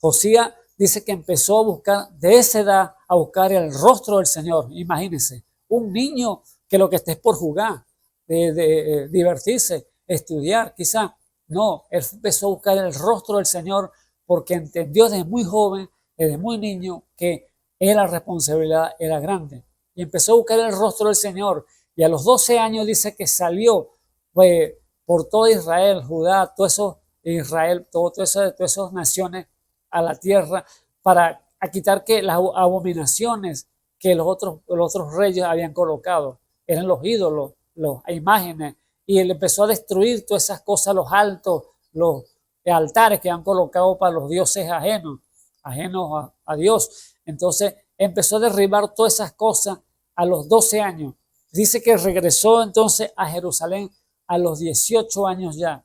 Josías dice que empezó a buscar, de esa edad, a buscar el rostro del Señor. Imagínense, un niño que lo que esté es por jugar, de divertirse, estudiar, quizá. No, él empezó a buscar el rostro del Señor porque entendió desde muy joven, desde muy niño, que la responsabilidad era grande. Y empezó a buscar el rostro del Señor. Y a los 12 años dice que salió por todo Israel, Judá, todo eso, Israel, todas esas naciones a la tierra para quitar que las abominaciones que los otros reyes habían colocado. Eran los ídolos, las imágenes. Y él empezó a destruir todas esas cosas, los altos, los altares que han colocado para los dioses ajenos a Dios. Entonces empezó a derribar todas esas cosas a los 12 años. Dice que regresó entonces a Jerusalén a los 18 años ya.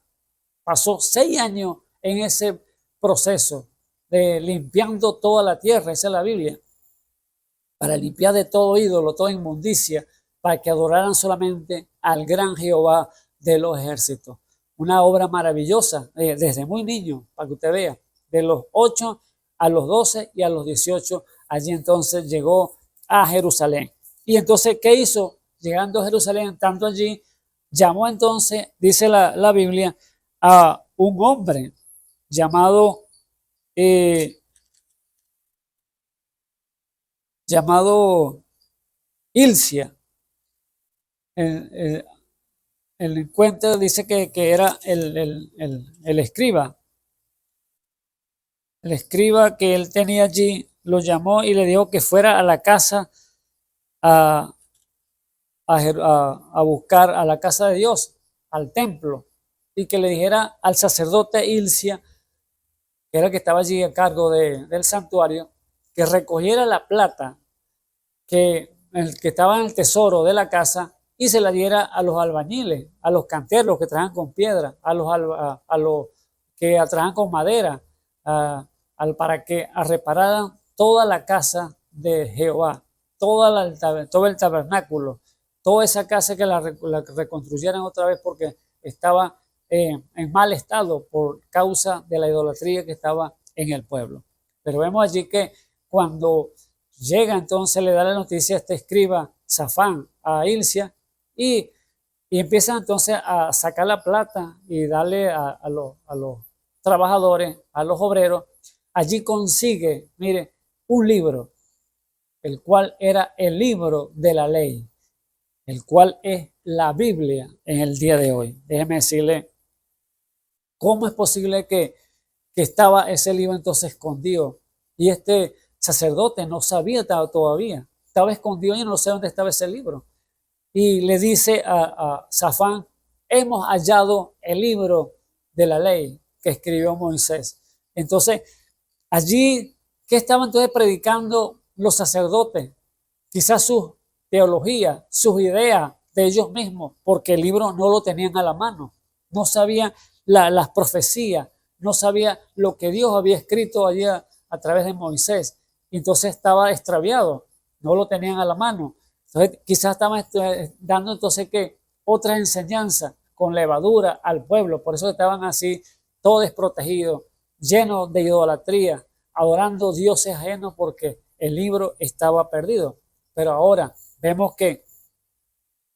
Pasó 6 años en ese proceso de limpiando toda la tierra, esa es la Biblia, para limpiar de todo ídolo, toda inmundicia, para que adoraran solamente al gran Jehová de los ejércitos. Una obra maravillosa, desde muy niño, para que usted vea, de los 8 a los 12 y a los 18, allí entonces llegó a Jerusalén. Y entonces, ¿qué hizo? Llegando a Jerusalén, estando allí, llamó entonces, dice la Biblia, a un hombre llamado Hilcia. El encuentro dice que era el escriba. El escriba que él tenía allí lo llamó y le dijo que fuera a la casa a buscar a la casa de Dios, al templo, y que le dijera al sacerdote Hilcia, que era el que estaba allí a cargo del santuario, que recogiera la plata que estaba en el tesoro de la casa y se la diera a los albañiles, a los canteros que trabajan con piedra, a los que trabajan con madera, para que repararan toda la casa de Jehová, todo el tabernáculo, toda esa casa que la reconstruyeran otra vez porque estaba en mal estado por causa de la idolatría que estaba en el pueblo. Pero vemos allí que cuando llega entonces le da la noticia a este escriba Safán a Hilcia y empieza entonces a sacar la plata y darle a los trabajadores, a los obreros. Allí consigue, mire, un libro, el cual era el libro de la ley, el cual es la Biblia en el día de hoy. Déjeme decirle, ¿cómo es posible que estaba ese libro entonces escondido? Y este sacerdote no sabía todavía, estaba escondido y no sé dónde estaba ese libro. Y le dice a Safán, hemos hallado el libro de la ley que escribió Moisés. Entonces, allí, ¿qué estaban entonces predicando los sacerdotes? Quizás su teología, sus ideas de ellos mismos, porque el libro no lo tenían a la mano. No sabían las profecías, no sabía lo que Dios había escrito allí a través de Moisés. Entonces estaba extraviado, no lo tenían a la mano. Entonces quizás estaban dando entonces que otra enseñanza con levadura al pueblo. Por eso estaban así, todos desprotegidos, llenos de idolatría, adorando dioses ajenos porque el libro estaba perdido. Pero ahora vemos que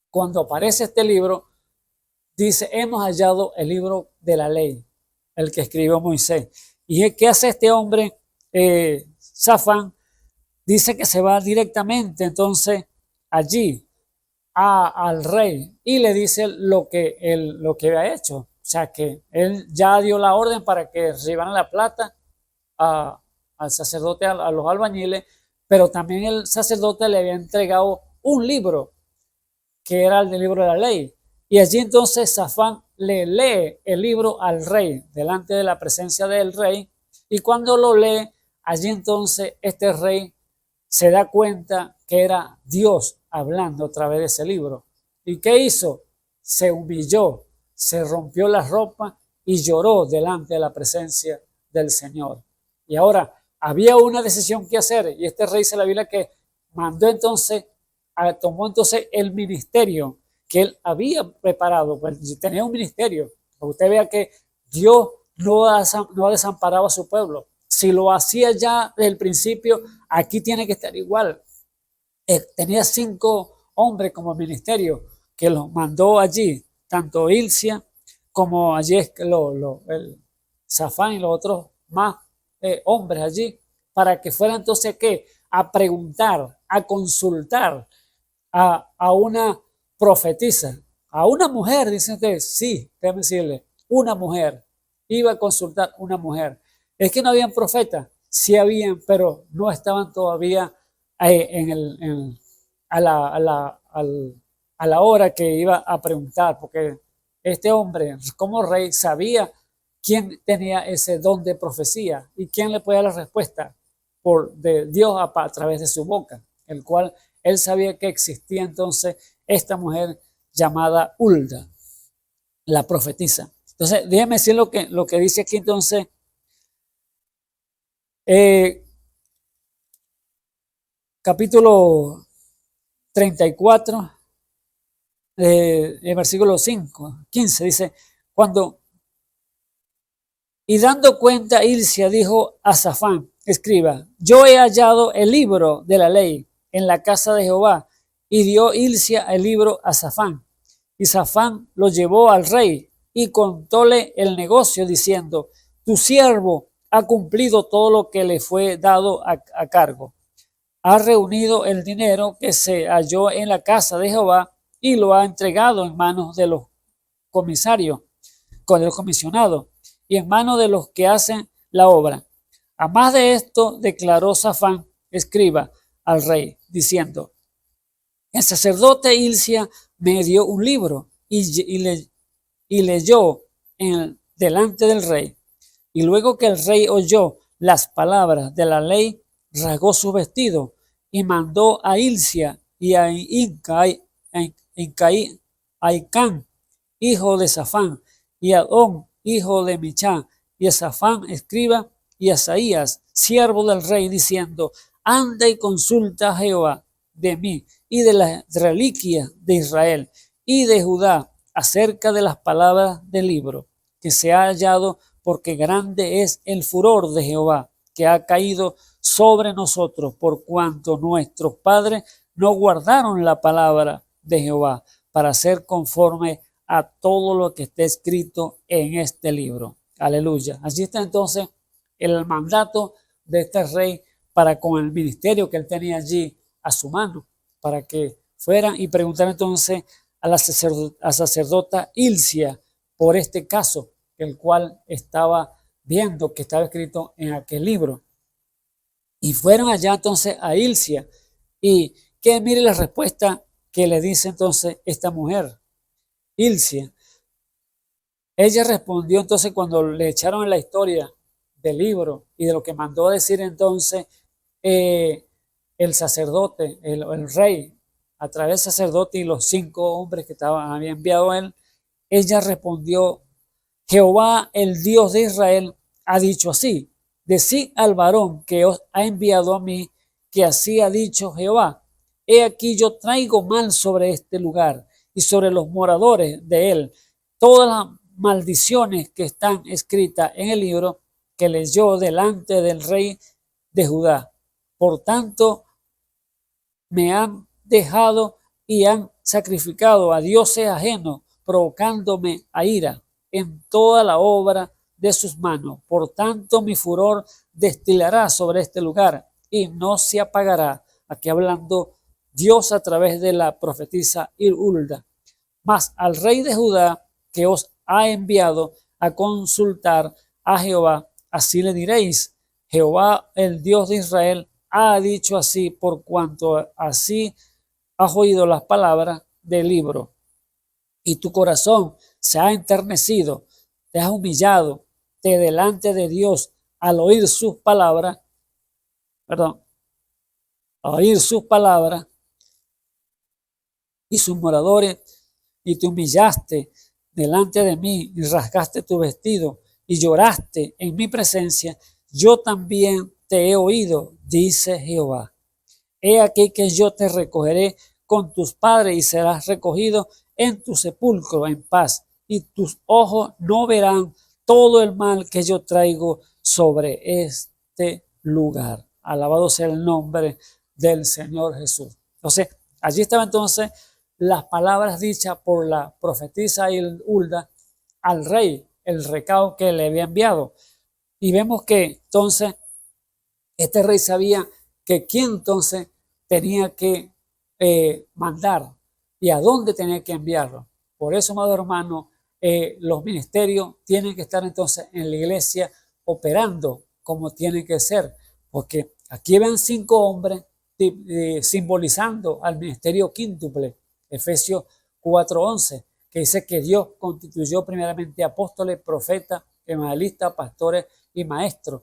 cuando aparece este libro, dice, hemos hallado el libro de la ley, el que escribió Moisés. ¿Y qué hace este hombre, Safán? Dice que se va directamente entonces allí al rey y le dice lo que había hecho. O sea que él ya dio la orden para que llevaran la plata al sacerdote, a los albañiles, pero también el sacerdote le había entregado un libro que era el del libro de la ley. Y allí entonces Safán le lee el libro al rey, delante de la presencia del rey, y cuando lo lee, allí entonces este rey se da cuenta que era Dios hablando a través de ese libro. ¿Y qué hizo? Se humilló, se rompió la ropa y lloró delante de la presencia del Señor. Y ahora había una decisión que hacer, y este rey se la Biblia que mandó entonces, tomó entonces el ministerio que él había preparado, pues tenía un ministerio. Para que usted vea que Dios no ha desamparado a su pueblo. Si lo hacía ya desde el principio, aquí tiene que estar igual. Tenía 5 hombres como ministerio que los mandó allí, tanto Hilcia como allí el Safán y los otros más hombres allí, para que fueran entonces ¿qué? a preguntar, a consultar a una profetisa, a una mujer, dicen ustedes. Sí, déjame decirle, una mujer. Iba a consultar una mujer. Es que no habían profetas, sí habían, pero no estaban todavía a la hora que iba a preguntar, porque este hombre, como rey, sabía quién tenía ese don de profecía y quién le podía dar la respuesta de Dios a través de su boca, el cual él sabía que existía entonces esta mujer llamada Hulda, la profetisa. Entonces, déjeme decir lo que dice aquí entonces. Capítulo 34, el versículo 15, dice, y dando cuenta Hilcia dijo a Safán, escriba, yo he hallado el libro de la ley en la casa de Jehová. Y dio Hilcia el libro a Safán. Y Safán lo llevó al rey y contóle el negocio diciendo, tu siervo ha cumplido todo lo que le fue dado a cargo. Ha reunido el dinero que se halló en la casa de Jehová y lo ha entregado en manos de los comisarios, con el comisionado, y en manos de los que hacen la obra. A más de esto, declaró Safán, escriba, al rey, diciendo, el sacerdote Hilcia me dio un libro y leyó delante del rey. Y luego que el rey oyó las palabras de la ley, rasgó su vestido y mandó a Hilcia y a Aicán, hijo de Safán, y a Adón, hijo de Michán, y a Safán, escriba, y a Asaías, siervo del rey, diciendo, anda y consulta a Jehová de mí y de las reliquias de Israel y de Judá acerca de las palabras del libro que se ha hallado, porque grande es el furor de Jehová que ha caído sobre nosotros, por cuanto nuestros padres no guardaron la palabra de Jehová para hacer conforme a todo lo que está escrito en este libro. Aleluya. Allí está entonces el mandato de este rey para con el ministerio que él tenía allí a su mano, para que fueran y preguntaran entonces a la sacerdota Hilcia por este caso, el cual estaba viendo que estaba escrito en aquel libro. Y fueron allá entonces a Hilcia, y que mire la respuesta que le dice entonces esta mujer, Hilcia. Ella respondió entonces cuando le echaron en la historia del libro y de lo que mandó a decir entonces el sacerdote, el rey, a través del sacerdote y los 5 hombres que había enviado a él. Ella respondió, Jehová, el Dios de Israel, ha dicho así, decid al varón que os ha enviado a mí, que así ha dicho Jehová, he aquí yo traigo mal sobre este lugar y sobre los moradores de él todas las maldiciones que están escritas en el libro que leyó delante del rey de Judá. Por tanto, me han dejado y han sacrificado a dioses ajenos, provocándome a ira en toda la obra de sus manos. Por tanto, mi furor destilará sobre este lugar y no se apagará. Aquí hablando Dios a través de la profetisa Hulda. Mas al rey de Judá que os ha enviado a consultar a Jehová, así le diréis, Jehová, el Dios de Israel, ha dicho así, por cuanto así has oído las palabras del libro, y tu corazón se ha enternecido, te has humillado de delante de Dios al oír sus palabras, y sus moradores, y te humillaste delante de mí y rasgaste tu vestido y lloraste en mi presencia, yo también te he oído, dice Jehová. He aquí que yo te recogeré con tus padres y serás recogido en tu sepulcro en paz, y tus ojos no verán todo el mal que yo traigo sobre este lugar. Alabado sea el nombre del Señor Jesús. Entonces, allí estaban entonces las palabras dichas por la profetisa Hulda al rey, el recado que le había enviado. Y vemos que entonces este rey sabía que quién entonces tenía que mandar y a dónde tenía que enviarlo. Por eso, amado hermano, los ministerios tienen que estar entonces en la iglesia operando como tienen que ser, porque aquí ven 5 hombres simbolizando al ministerio quíntuple, Efesios 4:11, que dice que Dios constituyó primeramente apóstoles, profetas, evangelistas, pastores y maestros.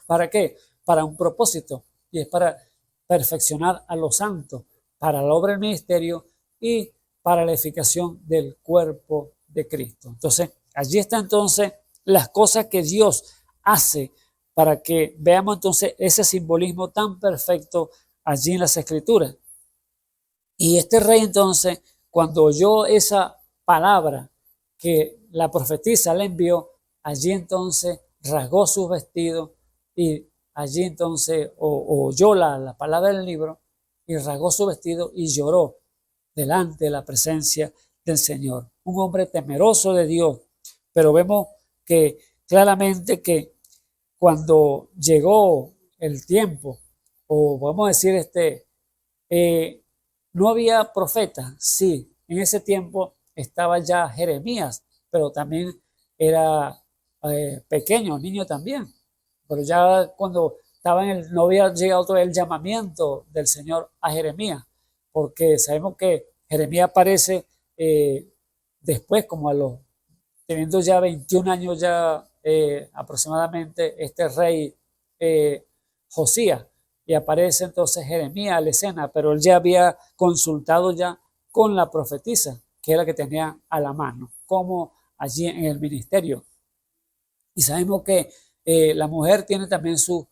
¿Para qué? Para un propósito, y es para perfeccionar a los santos, para la obra del ministerio y para la edificación del cuerpo de Cristo. Entonces, allí está entonces las cosas que Dios hace para que veamos entonces ese simbolismo tan perfecto allí en las Escrituras. Y este rey entonces, cuando oyó esa palabra que la profetisa le envió, allí entonces rasgó sus vestidos y allí entonces oyó la palabra del libro y rasgó su vestido y lloró delante de la presencia del Señor. Un hombre temeroso de Dios, pero vemos que claramente que cuando llegó el tiempo, o vamos a decir no había profeta, sí, en ese tiempo estaba ya Jeremías, pero también era pequeño, niño también, pero ya cuando estaba no había llegado todavía el llamamiento del Señor a Jeremías, porque sabemos que Jeremías aparece después, como teniendo ya 21 años ya aproximadamente, este rey Josías, y aparece entonces Jeremías a la escena, pero él ya había consultado ya con la profetisa, que era la que tenía a la mano, como allí en el ministerio. Y sabemos que la mujer tiene también su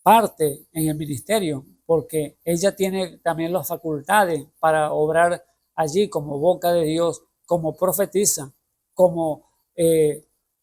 parte en el ministerio, porque ella tiene también las facultades para obrar allí como boca de Dios, como profetisa, como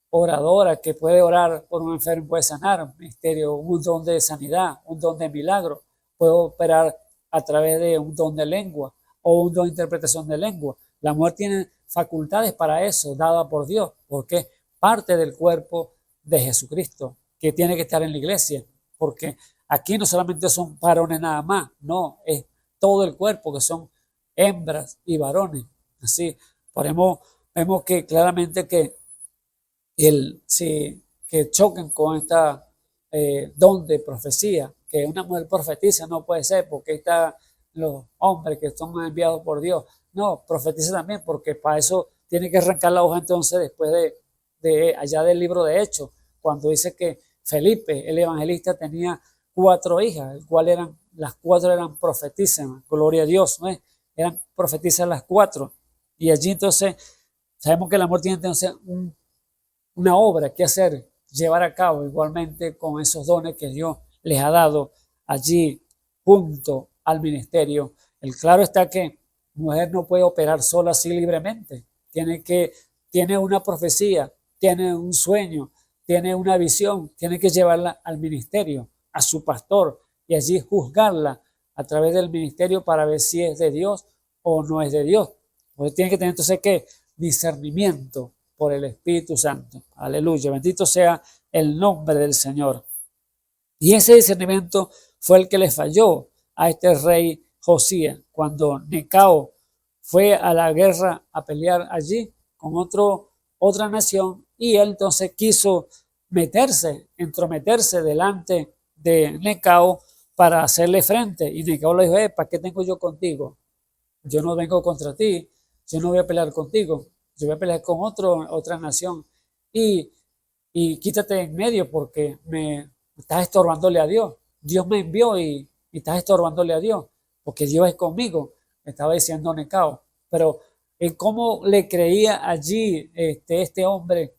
oradora que puede orar por un enfermo, puede sanar, un ministerio, un don de sanidad, un don de milagro, puede operar a través de un don de lengua o un don de interpretación de lengua. La mujer tiene facultades para eso, dada por Dios, porque es parte del cuerpo de Jesucristo, que tiene que estar en la iglesia, porque aquí no solamente son varones nada más, no, es todo el cuerpo, que son hembras y varones. Así, vemos que claramente que que choquen con esta don de profecía, que una mujer profetiza no puede ser, porque están los hombres que son enviados por Dios. No, profetiza también, porque para eso tiene que arrancar la hoja entonces después de allá del libro de Hechos, cuando dice que Felipe, el evangelista, tenía 4 hijas, las 4 eran profetisas, gloria a Dios, ¿no? Eran profetisas las 4. Y allí entonces sabemos que el amor tiene entonces una obra que hacer, llevar a cabo igualmente con esos dones que Dios les ha dado allí junto al ministerio. El claro está que mujer no puede operar sola así libremente. Tiene una profecía, tiene un sueño, tiene una visión, tiene que llevarla al ministerio, a su pastor, y allí juzgarla a través del ministerio para ver si es de Dios o no es de Dios. Porque tiene que tener entonces ¿qué? Discernimiento por el Espíritu Santo. Aleluya, bendito sea el nombre del Señor. Y ese discernimiento fue el que le falló a este rey Josías cuando Necao fue a la guerra a pelear allí con otra nación, y él entonces quiso entrometerse delante de Necao para hacerle frente, y Necao le dijo: ¿para qué tengo yo contigo? Yo no vengo contra ti, yo no voy a pelear contigo, yo voy a pelear con otra nación, y quítate en medio porque me estás estorbándole a Dios. Dios me envió y estás estorbándole a Dios, porque Dios es conmigo, me estaba diciendo Necao. Pero ¿cómo le creía allí este hombre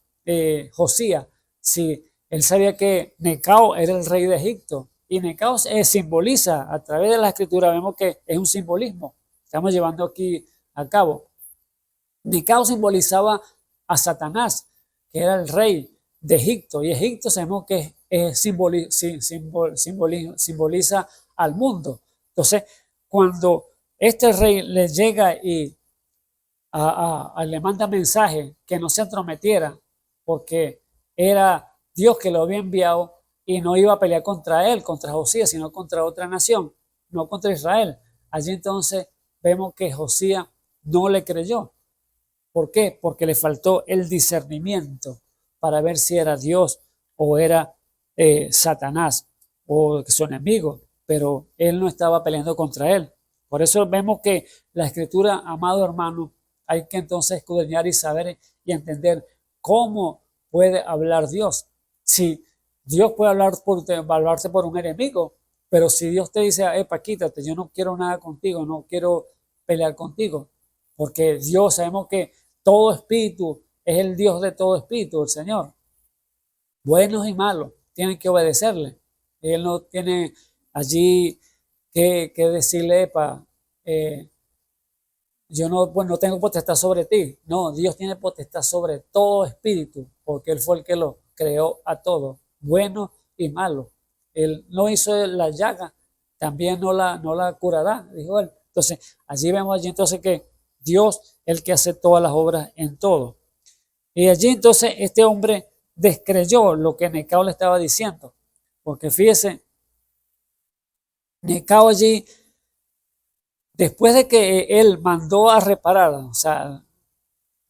Josías, si él sabía que Necao era el rey de Egipto? Y Necao simboliza, a través de la escritura vemos que es un simbolismo, estamos llevando aquí a cabo. Necao simbolizaba a Satanás, que era el rey de Egipto, y Egipto sabemos que simboliza al mundo. Entonces, cuando este rey le llega y le manda mensaje que no se entrometiera, porque era Dios que lo había enviado, y no iba a pelear contra él, contra Josías, sino contra otra nación, no contra Israel. Allí entonces vemos que Josías no le creyó. ¿Por qué? Porque le faltó el discernimiento para ver si era Dios o era Satanás o su enemigo, pero él no estaba peleando contra él. Por eso vemos que la Escritura, amado hermano, hay que entonces escudriñar y saber y entender cómo puede hablar Dios. Si Dios puede hablarte por un enemigo, pero si Dios te dice, epa, quítate, yo no quiero nada contigo, no quiero pelear contigo, porque Dios, sabemos que todo espíritu es el Dios de todo espíritu, el Señor. Buenos y malos tienen que obedecerle. Él no tiene allí que decirle, epa, yo no tengo potestad sobre ti. No, Dios tiene potestad sobre todo espíritu, porque Él fue el que lo creó a todos, bueno y malo. Él no hizo la llaga, también no la curará, dijo Él. Entonces, vemos entonces que Dios es el que hace todas las obras en todo. Y allí entonces este hombre descreyó lo que Necao le estaba diciendo, porque fíjese, Necao allí, después de que él mandó a reparar, o sea,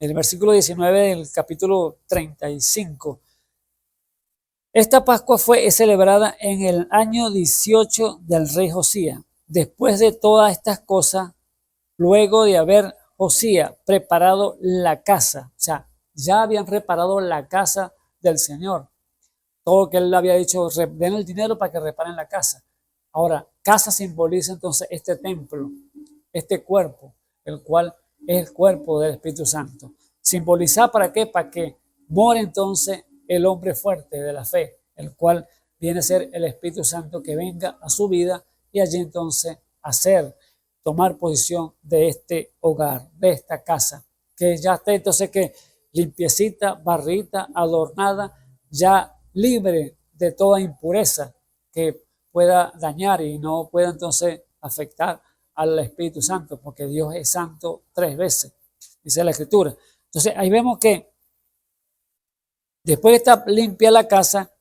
el versículo 19 del capítulo 35, esta Pascua fue celebrada en el año 18 del rey Josías. Después de todas estas cosas, luego de haber Josías preparado la casa, o sea, ya habían reparado la casa del Señor. Todo lo que él le había dicho, den el dinero para que reparen la casa. Ahora, casa simboliza entonces este templo, este cuerpo, el cual es el cuerpo del Espíritu Santo. ¿Simboliza para qué? Para que more entonces el hombre fuerte de la fe, el cual viene a ser el Espíritu Santo que venga a su vida y allí entonces tomar posición de este hogar, de esta casa, que ya esté entonces que limpiecita, barrita, adornada, ya libre de toda impureza que pueda dañar y no pueda entonces afectar al Espíritu Santo, porque Dios es santo 3 veces, dice la Escritura. Entonces ahí vemos que después de estar limpia la casa,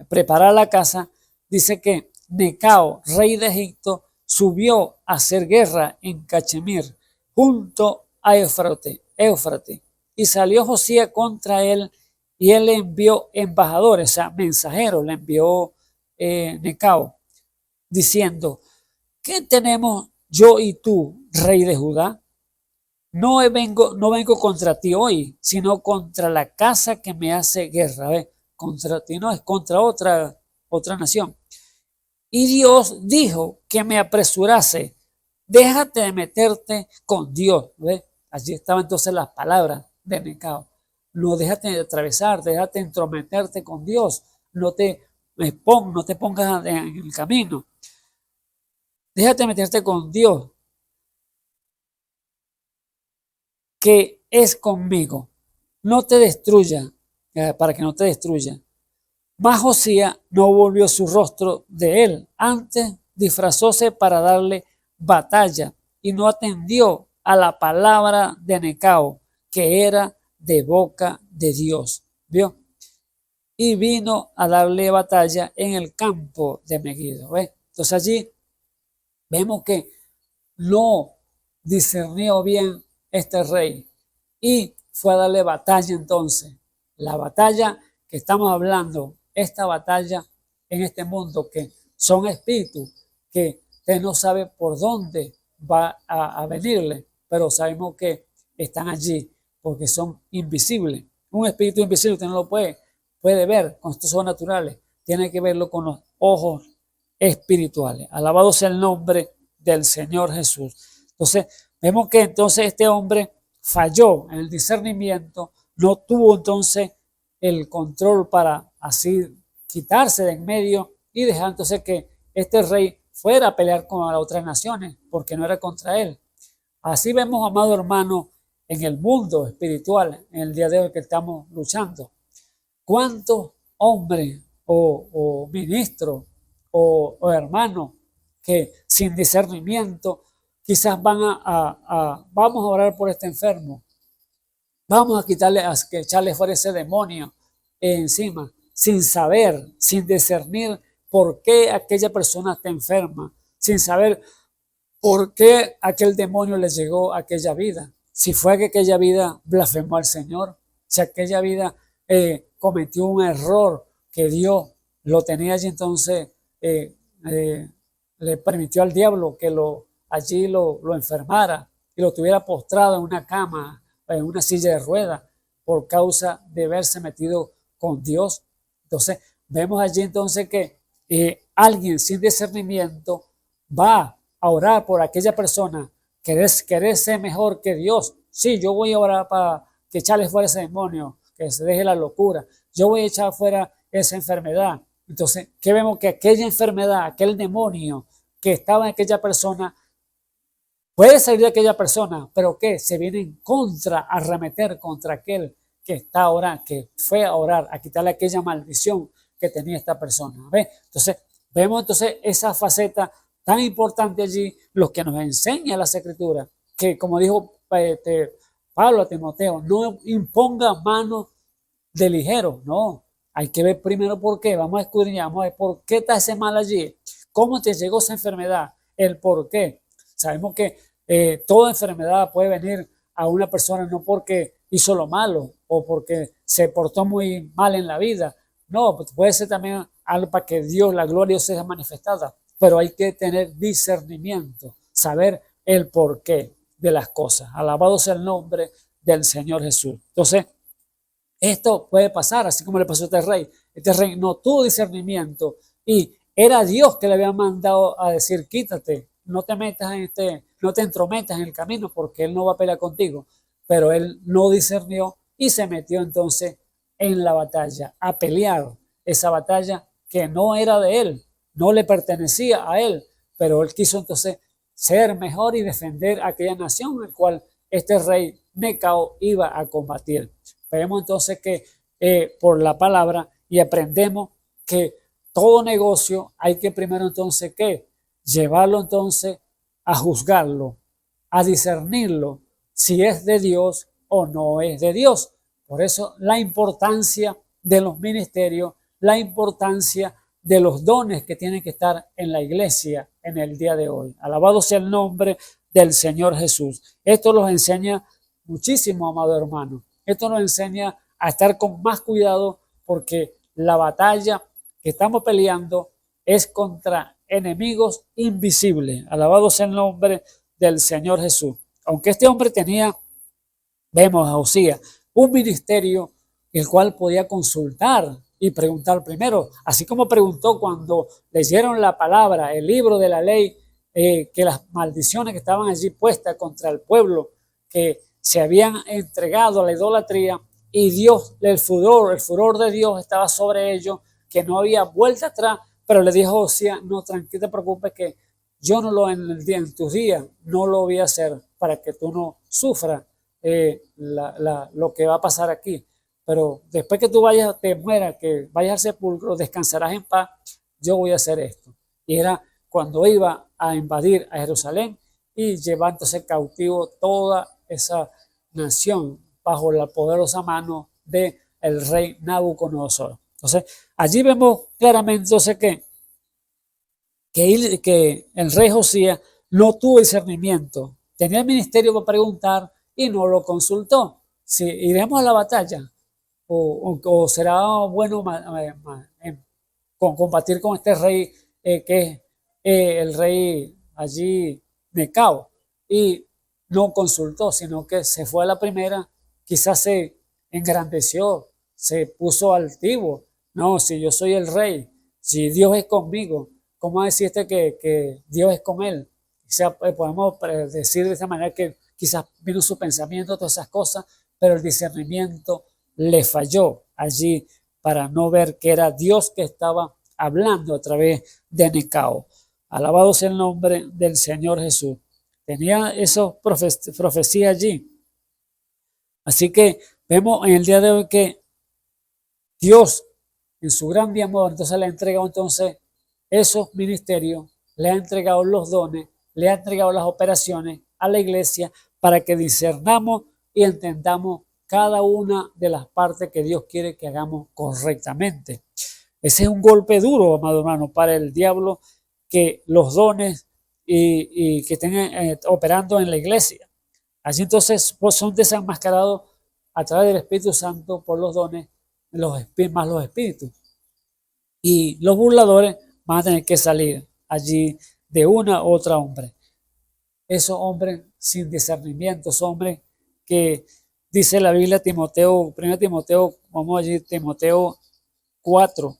preparar la casa, dice que Necao, rey de Egipto, subió a hacer guerra en Cachemir, junto a Éufrates. Y salió Josías contra él, y él le envió embajadores, o sea, mensajeros, le envió Necao, diciendo, ¿qué tenemos yo y tú, rey de Judá? No vengo contra ti hoy, sino contra la casa que me hace guerra. ¿Ves? Contra ti no, es contra otra nación. Y Dios dijo que me apresurase. Déjate de meterte con Dios. ¿Ves? Allí estaban entonces las palabras de Necao. No, déjate de atravesar, déjate de entrometerte con Dios. No te pongas en el camino. Déjate de meterte con Dios, que es conmigo. No te destruya, para que no te destruya. Mas Josías no volvió su rostro de él. Antes disfrazóse para darle batalla y no atendió a la palabra de Necao, que era de boca de Dios. ¿Vio? Y vino a darle batalla en el campo de Megiddo. ¿Ves? Entonces allí vemos que no discernió bien este rey y fue a darle batalla entonces. La batalla que estamos hablando, esta batalla en este mundo, que son espíritus que usted no sabe por dónde va a venirle, pero sabemos que están allí porque son invisibles. Un espíritu invisible usted no lo puede ver con estos ojos naturales, tiene que verlo con los ojos espirituales. Alabado sea el nombre del Señor Jesús. Entonces, vemos que entonces este hombre falló en el discernimiento, no tuvo entonces el control para así quitarse de en medio y dejar entonces que este rey fuera a pelear con las otras naciones, porque no era contra él. Así vemos, amado hermano, en el mundo espiritual, en el día de hoy que estamos luchando. ¿Cuántos hombres o ministros o hermanos que sin discernimiento quizás vamos a orar por este enfermo, vamos a echarle fuera ese demonio encima, sin saber, sin discernir por qué aquella persona está enferma, sin saber por qué aquel demonio le llegó a aquella vida. Si fue que aquella vida blasfemó al Señor, si aquella vida cometió un error que Dios lo tenía allí, entonces le permitió al diablo que allí lo enfermara y lo tuviera postrado en una cama, en una silla de ruedas, por causa de haberse metido con Dios. Entonces, vemos allí entonces que alguien sin discernimiento va a orar por aquella persona, querer ser mejor que Dios. Sí, yo voy a orar para que echarle fuera ese demonio, que se deje la locura. Yo voy a echar fuera esa enfermedad. Entonces, ¿qué vemos? Que aquella enfermedad, aquel demonio que estaba en aquella persona, puede salir de aquella persona, pero que se viene en contra, a arremeter contra aquel que está orando, que fue a orar, a quitarle aquella maldición que tenía esta persona. ¿Ve? Entonces, vemos entonces esa faceta tan importante allí, lo que nos enseña las Escrituras, que como dijo Pablo a Timoteo, no imponga manos de ligero, no. Hay que ver primero por qué, vamos a escudriñar, vamos a ver por qué está ese mal allí, cómo te llegó esa enfermedad, el por qué. Sabemos que toda enfermedad puede venir a una persona no porque hizo lo malo o porque se portó muy mal en la vida. No, puede ser también algo para que Dios, la gloria sea manifestada. Pero hay que tener discernimiento, saber el porqué de las cosas. Alabado sea el nombre del Señor Jesús. Entonces, esto puede pasar, así como le pasó a este rey. Este rey no tuvo discernimiento y era Dios que le había mandado a decir, quítate, no te metas no te entrometas en el camino porque él no va a pelear contigo. Pero él no discernió y se metió entonces en la batalla, a pelear esa batalla que no era de él, no le pertenecía a él, pero él quiso entonces ser mejor y defender a aquella nación en la cual este rey Necao iba a combatir. Vemos entonces que por la palabra y aprendemos que todo negocio hay que primero entonces ¿qué? Llevarlo entonces a juzgarlo, a discernirlo, si es de Dios o no es de Dios. Por eso la importancia de los ministerios, la importancia de los dones que tienen que estar en la iglesia en el día de hoy. Alabado sea el nombre del Señor Jesús. Esto nos enseña muchísimo, amado hermano. Esto nos enseña a estar con más cuidado porque la batalla que estamos peleando es contra enemigos invisibles. Alabado sea el nombre del Señor Jesús. Aunque este hombre tenía, vemos a Josías, un ministerio el cual podía consultar y preguntar primero, así como preguntó cuando leyeron la palabra, el libro de la ley, que las maldiciones que estaban allí puestas contra el pueblo, que se habían entregado a la idolatría y Dios, el furor de Dios estaba sobre ellos, que no había vuelta atrás, pero le dijo a Josías, no, tranquilo, te preocupes que yo no lo en tus días no lo voy a hacer para que tú no sufras lo que va a pasar aquí. Pero después que tú vayas, te mueras, que vayas al sepulcro, descansarás en paz, yo voy a hacer esto. Y era cuando iba a invadir a Jerusalén y llevándose cautivo toda esa nación bajo la poderosa mano del rey Nabucodonosor. Entonces, allí vemos claramente entonces que el rey Josías no tuvo discernimiento. Tenía el ministerio para preguntar y no lo consultó. Si iremos a la batalla o será bueno combatir con este rey que es el rey allí Necao, y no consultó, sino que se fue a la primera, quizás se engrandeció, se puso altivo. No, si yo soy el rey, si Dios es conmigo, ¿cómo va a decir que Dios es con él? O sea, podemos decir de esa manera que quizás vino su pensamiento, todas esas cosas, pero el discernimiento le falló allí para no ver que era Dios que estaba hablando a través de Necao. Alabado sea el nombre del Señor Jesús. Tenía esas profecías allí. Así que vemos en el día de hoy que Dios, en su gran amor, entonces le ha entregado entonces esos ministerios, le ha entregado los dones, le ha entregado las operaciones a la iglesia para que discernamos y entendamos cada una de las partes que Dios quiere que hagamos correctamente. Ese es un golpe duro, amado hermano, para el diablo, que los dones y que estén operando en la iglesia. Así entonces pues, son desenmascarados a través del Espíritu Santo por los dones, más los espíritus. Y los burladores van a tener que salir allí de una u otra hombre. Esos hombres sin discernimiento, esos hombres que dice la Biblia, Timoteo, 1 Timoteo, vamos allí, Timoteo 4,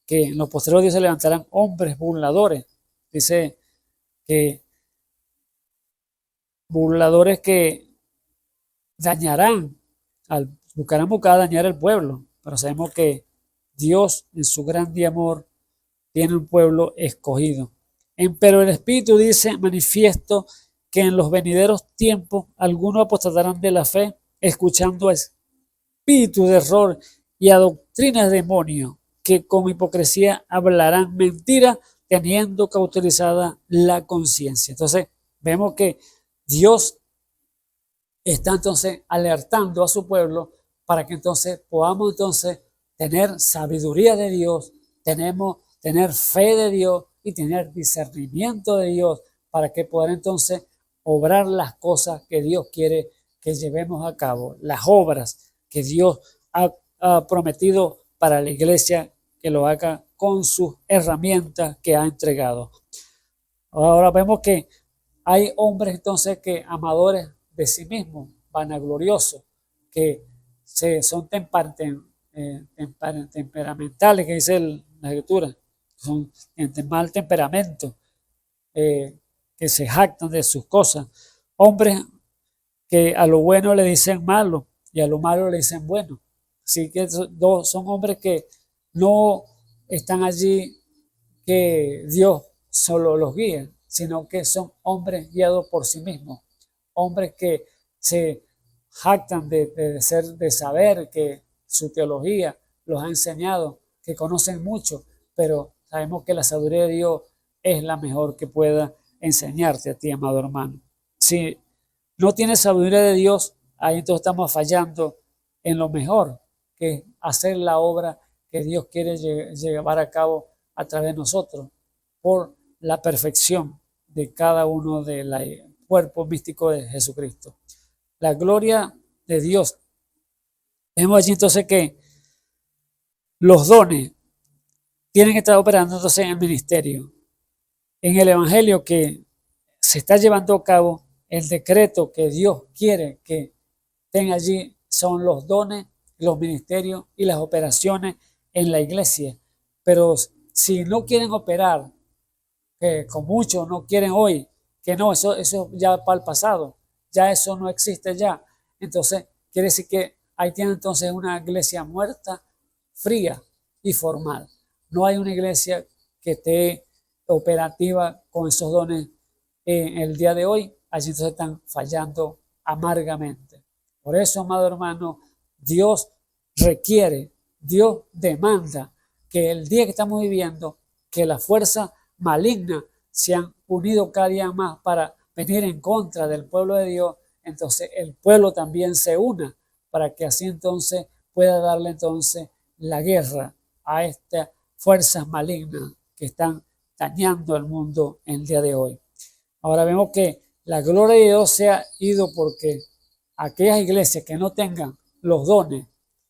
que en los posteriores días se levantarán hombres burladores. Dice que burladores que buscarán buscar dañar al pueblo, pero sabemos que Dios en su grande amor tiene un pueblo escogido. Pero el Espíritu dice manifiesto que en los venideros tiempos algunos apostatarán de la fe, escuchando a espíritus de error y a doctrinas de demonio, que con hipocresía hablarán mentiras, teniendo cauterizada la conciencia. Entonces, vemos que Dios está entonces alertando a su pueblo para que entonces podamos entonces tener sabiduría de Dios, tener fe de Dios y tener discernimiento de Dios para que puedan entonces obrar las cosas que Dios quiere que llevemos a cabo, las obras que Dios ha prometido para la iglesia, que lo haga con sus herramientas que ha entregado. Ahora vemos que hay hombres entonces que amadores de sí mismos, vanagloriosos, que son temperamentales, que dice la escritura, son de mal temperamento, que se jactan de sus cosas, hombres que a lo bueno le dicen malo y a lo malo le dicen bueno. Así que son hombres que no están allí que Dios solo los guíe, sino que son hombres guiados por sí mismos, hombres que se jactan de saber que su teología los ha enseñado, que conocen mucho, pero sabemos que la sabiduría de Dios es la mejor que pueda enseñarte a ti, amado hermano. Si no tienes sabiduría de Dios, ahí entonces estamos fallando en lo mejor, que es hacer la obra que Dios quiere llevar a cabo a través de nosotros, por la perfección de cada uno del cuerpo místico de Jesucristo. La gloria de Dios. Vemos allí entonces que los dones tienen que estar operando entonces en el ministerio. En el evangelio que se está llevando a cabo, el decreto que Dios quiere que estén allí son los dones, los ministerios y las operaciones en la iglesia. Pero si no quieren operar, que con muchos no quieren hoy, que no, eso ya para el pasado, ya eso no existe ya. Entonces, quiere decir que ahí tienen entonces una iglesia muerta, fría y formal. No hay una iglesia que esté operativa con esos dones en el día de hoy. Allí entonces están fallando amargamente. Por eso, amado hermano, Dios requiere, Dios demanda que el día que estamos viviendo, que las fuerzas malignas se han unido cada día más para venir en contra del pueblo de Dios. Entonces el pueblo también se una para que así entonces pueda darle entonces la guerra a estas fuerzas malignas que están dañando el mundo en el día de hoy. Ahora vemos que la gloria de Dios se ha ido porque aquellas iglesias que no tengan los dones,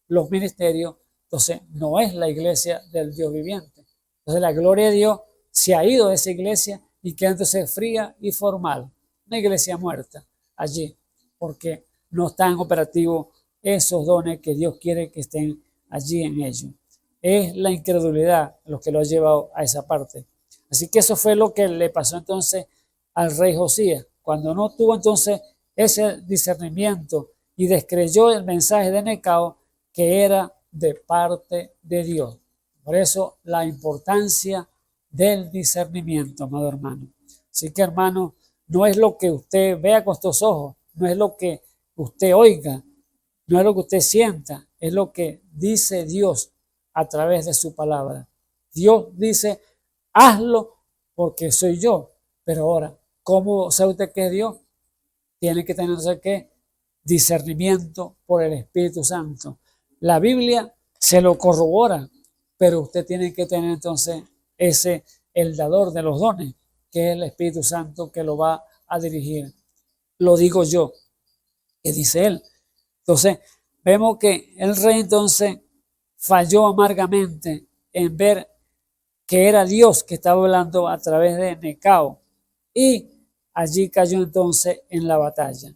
los ministerios, entonces no es la iglesia del Dios viviente. Entonces la gloria de Dios se ha ido de esa iglesia y queda entonces fría y formal. Una iglesia muerta allí, porque no están operativos esos dones que Dios quiere que estén allí en ellos. Es la incredulidad lo que lo ha llevado a esa parte. Así que eso fue lo que le pasó entonces al rey Josías, cuando no tuvo entonces ese discernimiento y descreyó el mensaje de Necao, que era de parte de Dios. Por eso la importancia del discernimiento, amado hermano. Así que, hermano, no es lo que usted vea con estos ojos, no es lo que usted oiga, no es lo que usted sienta, es lo que dice Dios a través de su palabra. Dios dice, hazlo porque soy yo. Pero ahora, ¿cómo sabe usted que es Dios? Tiene que tener que discernimiento por el Espíritu Santo. La Biblia se lo corrobora, pero usted tiene que tener entonces el dador de los dones, que es el Espíritu Santo que lo va a dirigir. Lo digo yo, que dice él. Entonces, vemos que el rey entonces falló amargamente en ver que era Dios que estaba hablando a través de Necao, y allí cayó entonces en la batalla.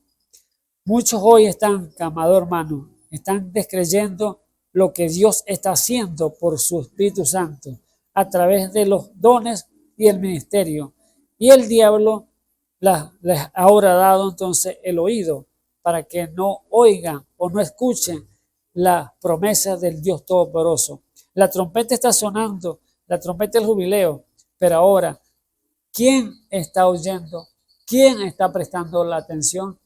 Muchos hoy están, amado hermano, están descreyendo lo que Dios está haciendo por su Espíritu Santo a través de los dones y el ministerio. Y el diablo les ha ahora dado entonces el oído para que no oigan o no escuchen las promesas del Dios Todopoderoso. La trompeta está sonando, la trompeta del jubileo, pero ahora, ¿quién está oyendo? ¿Quién está prestando la atención?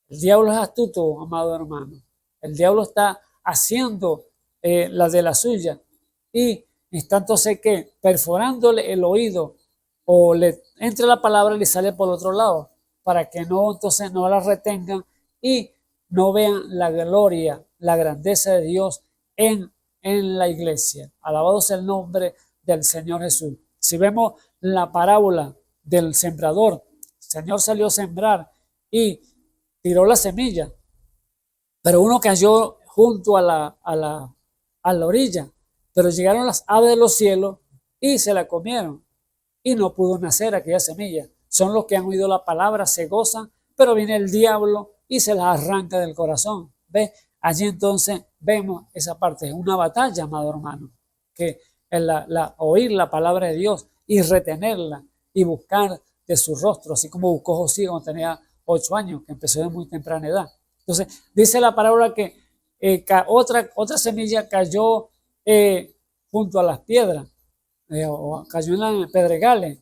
El diablo es astuto, amado hermano. El diablo está haciendo la de la suya, y está entonces que perforándole el oído, o le entra la palabra y le sale por otro lado, para que no, entonces no la retengan y no vean la gloria, la grandeza de Dios en la iglesia. Alabado sea el nombre del Señor Jesús. Si vemos la parábola del sembrador, el Señor salió a sembrar y tiró la semilla, pero uno cayó junto a la orilla, pero llegaron las aves de los cielos y se la comieron, y no pudo nacer aquella semilla. Son los que han oído la palabra, se gozan, pero viene el diablo y se las arranca del corazón. ¿Ve? Allí entonces vemos esa parte, es una batalla, amado hermano, que oír la palabra de Dios y retenerla y buscar de su rostro, así como buscó José cuando tenía 8 años, que empezó de muy temprana edad. Entonces, dice la palabra que otra semilla cayó junto a las piedras, o cayó en las pedregales,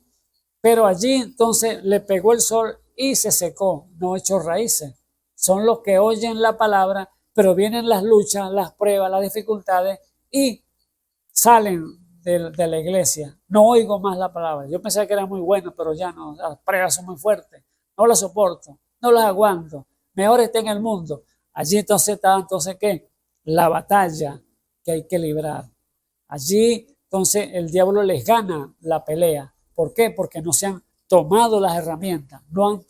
pero allí entonces le pegó el sol y se secó, no echó raíces. Son los que oyen la palabra, pero vienen las luchas, las pruebas, las dificultades y salen de la iglesia. No oigo más la palabra. Yo pensé que era muy bueno, pero ya no, las pruebas son muy fuertes, no las soporto, no las aguanto, mejor esté en el mundo. Allí entonces está, ¿qué? La batalla que hay que librar. Allí entonces el diablo les gana la pelea. ¿Por qué? Porque no se han tomado las herramientas, no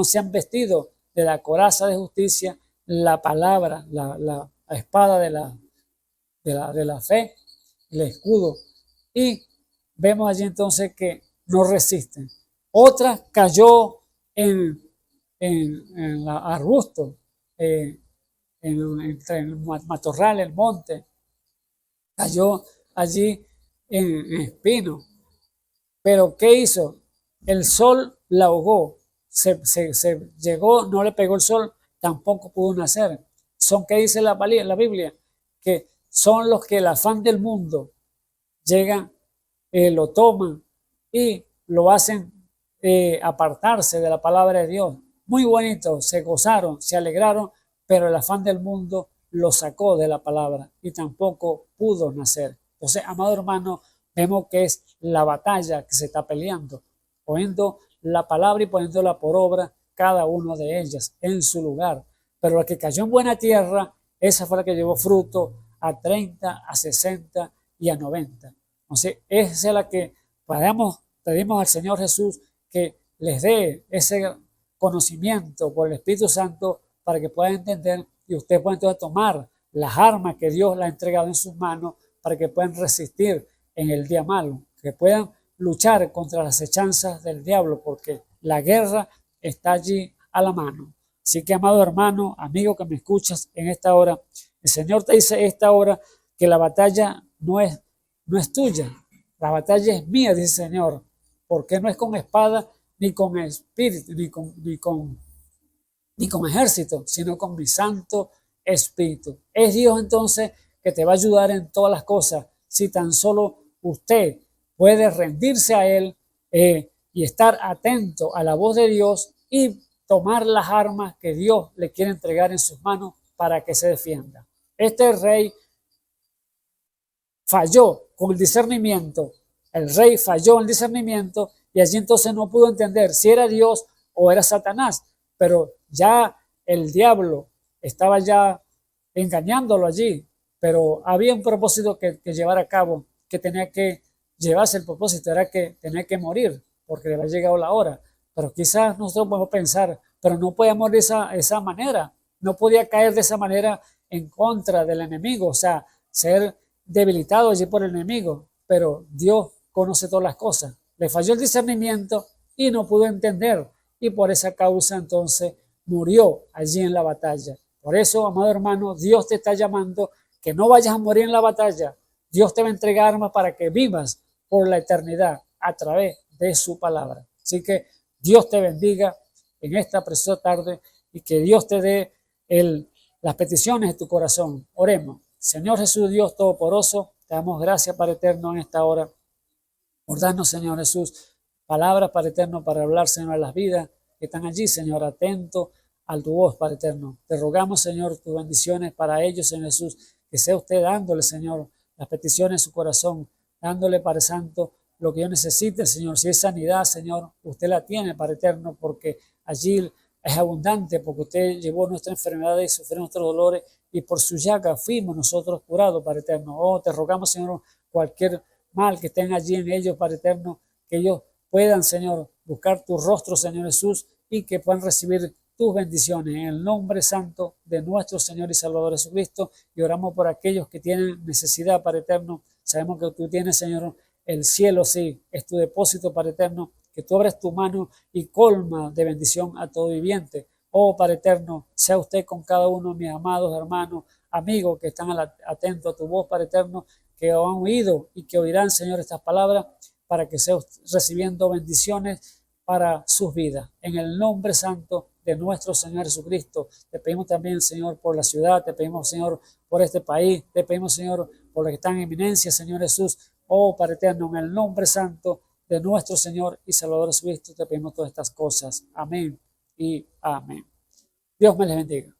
se han vestido de la coraza de justicia, la palabra, la espada de la fe, el escudo. Y vemos allí entonces que no resisten. Otra cayó en el arbusto, entre el matorral, el monte. Cayó allí en espino. Pero ¿qué hizo? El sol la ahogó. Se llegó, no le pegó el sol, tampoco pudo nacer. Son, ¿qué dice la Biblia? Que son los que el afán del mundo llegan, lo toman y lo hacen apartarse de la palabra de Dios. Muy bonito, se gozaron, se alegraron, pero el afán del mundo lo sacó de la palabra y tampoco pudo nacer. Entonces, amado hermano, vemos que es la batalla que se está peleando, poniendo la palabra y poniéndola por obra cada una de ellas en su lugar. Pero la que cayó en buena tierra, esa fue la que llevó fruto a 30, a 60 y a 90. Entonces, esa es la que pedimos al Señor Jesús que les dé ese conocimiento por el Espíritu Santo para que puedan entender y usted pueda entonces tomar las armas que Dios le ha entregado en sus manos para que puedan resistir en el día malo, que puedan luchar contra las hechanzas del diablo, porque la guerra está allí a la mano. Así que, amado hermano, amigo que me escuchas en esta hora, el Señor te dice esta hora que la batalla no es tuya, la batalla es mía, dice el Señor, porque no es con espada, ni con espíritu, ni con ejército, sino con mi Santo Espíritu. Es Dios entonces que te va a ayudar en todas las cosas, si tan solo usted puede rendirse a Él y estar atento a la voz de Dios y tomar las armas que Dios le quiere entregar en sus manos para que se defienda. Este rey falló con el discernimiento. El rey falló en el discernimiento y allí entonces no pudo entender si era Dios o era Satanás. Pero ya el diablo estaba ya engañándolo allí, pero había un propósito que llevar a cabo, que tenía que llevarse el propósito, era que tenía que morir, porque le había llegado la hora. Pero quizás nosotros podemos pensar, pero no podía morir de esa manera, no podía caer de esa manera en contra del enemigo, o sea, ser debilitado allí por el enemigo, pero Dios conoce todas las cosas. Le falló el discernimiento y no pudo entender, y por esa causa entonces murió allí en la batalla. Por eso, amado hermano, Dios te está llamando que no vayas a morir en la batalla. Dios te va a entregar armas para que vivas por la eternidad a través de su palabra. Así que Dios te bendiga en esta preciosa tarde y que Dios te dé las peticiones de tu corazón. Oremos. Señor Jesús, Dios Todopoderoso, te damos gracias, Padre eterno, en esta hora. Por darnos, Señor Jesús, palabras, Padre eterno, para hablar, Señor, a las vidas que están allí, Señor, atentos a tu voz, Padre eterno. Te rogamos, Señor, tus bendiciones para ellos, Señor Jesús, que sea usted dándole, Señor, las peticiones de su corazón, dándole, Padre Santo, lo que yo necesite, Señor. Si es sanidad, Señor, usted la tiene, Padre eterno, porque allí es abundante, porque usted llevó nuestras enfermedades y sufrió nuestros dolores, y por su llaga fuimos nosotros curados, Padre eterno. Oh, te rogamos, Señor, cualquier mal que estén allí en ellos, Padre eterno, que ellos puedan, Señor, buscar tu rostro, Señor Jesús, y que puedan recibir tus bendiciones en el nombre santo de nuestro Señor y Salvador Jesucristo. Y oramos por aquellos que tienen necesidad, Padre eterno. Sabemos que tú tienes, Señor, el cielo, sí, es tu depósito, Padre eterno, que tú abres tu mano y colma de bendición a todo viviente. Oh, Padre eterno, sea usted con cada uno de mis amados hermanos, amigos que están atentos a tu voz, Padre eterno, que han oído y que oirán, Señor, estas palabras, para que sea recibiendo bendiciones para sus vidas. En el nombre santo de nuestro Señor Jesucristo, te pedimos también, Señor, por la ciudad, te pedimos, Señor, por este país, te pedimos, Señor, por los que están en eminencia, Señor Jesús. Oh, Padre eterno, en el nombre santo de nuestro Señor y Salvador Jesucristo, te pedimos todas estas cosas. Amén y amén. Dios me les bendiga.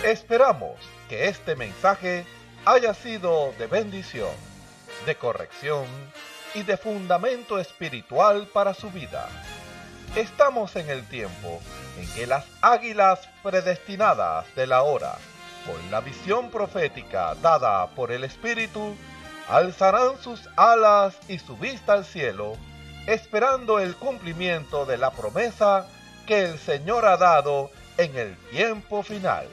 Esperamos que este mensaje haya sido de bendición, de corrección y de fundamento espiritual para su vida. Estamos en el tiempo en que las águilas predestinadas de la hora, con la visión profética dada por el Espíritu, alzarán sus alas y su vista al cielo, esperando el cumplimiento de la promesa que el Señor ha dado en el tiempo final.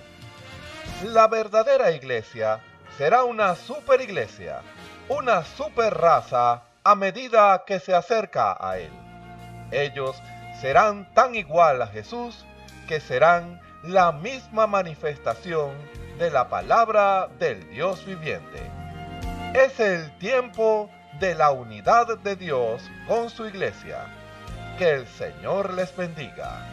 La verdadera iglesia será una superiglesia, una super raza a medida que se acerca a Él. Ellos serán tan igual a Jesús que serán la misma manifestación de la palabra del Dios viviente. Es el tiempo de la unidad de Dios con su iglesia. Que el Señor les bendiga.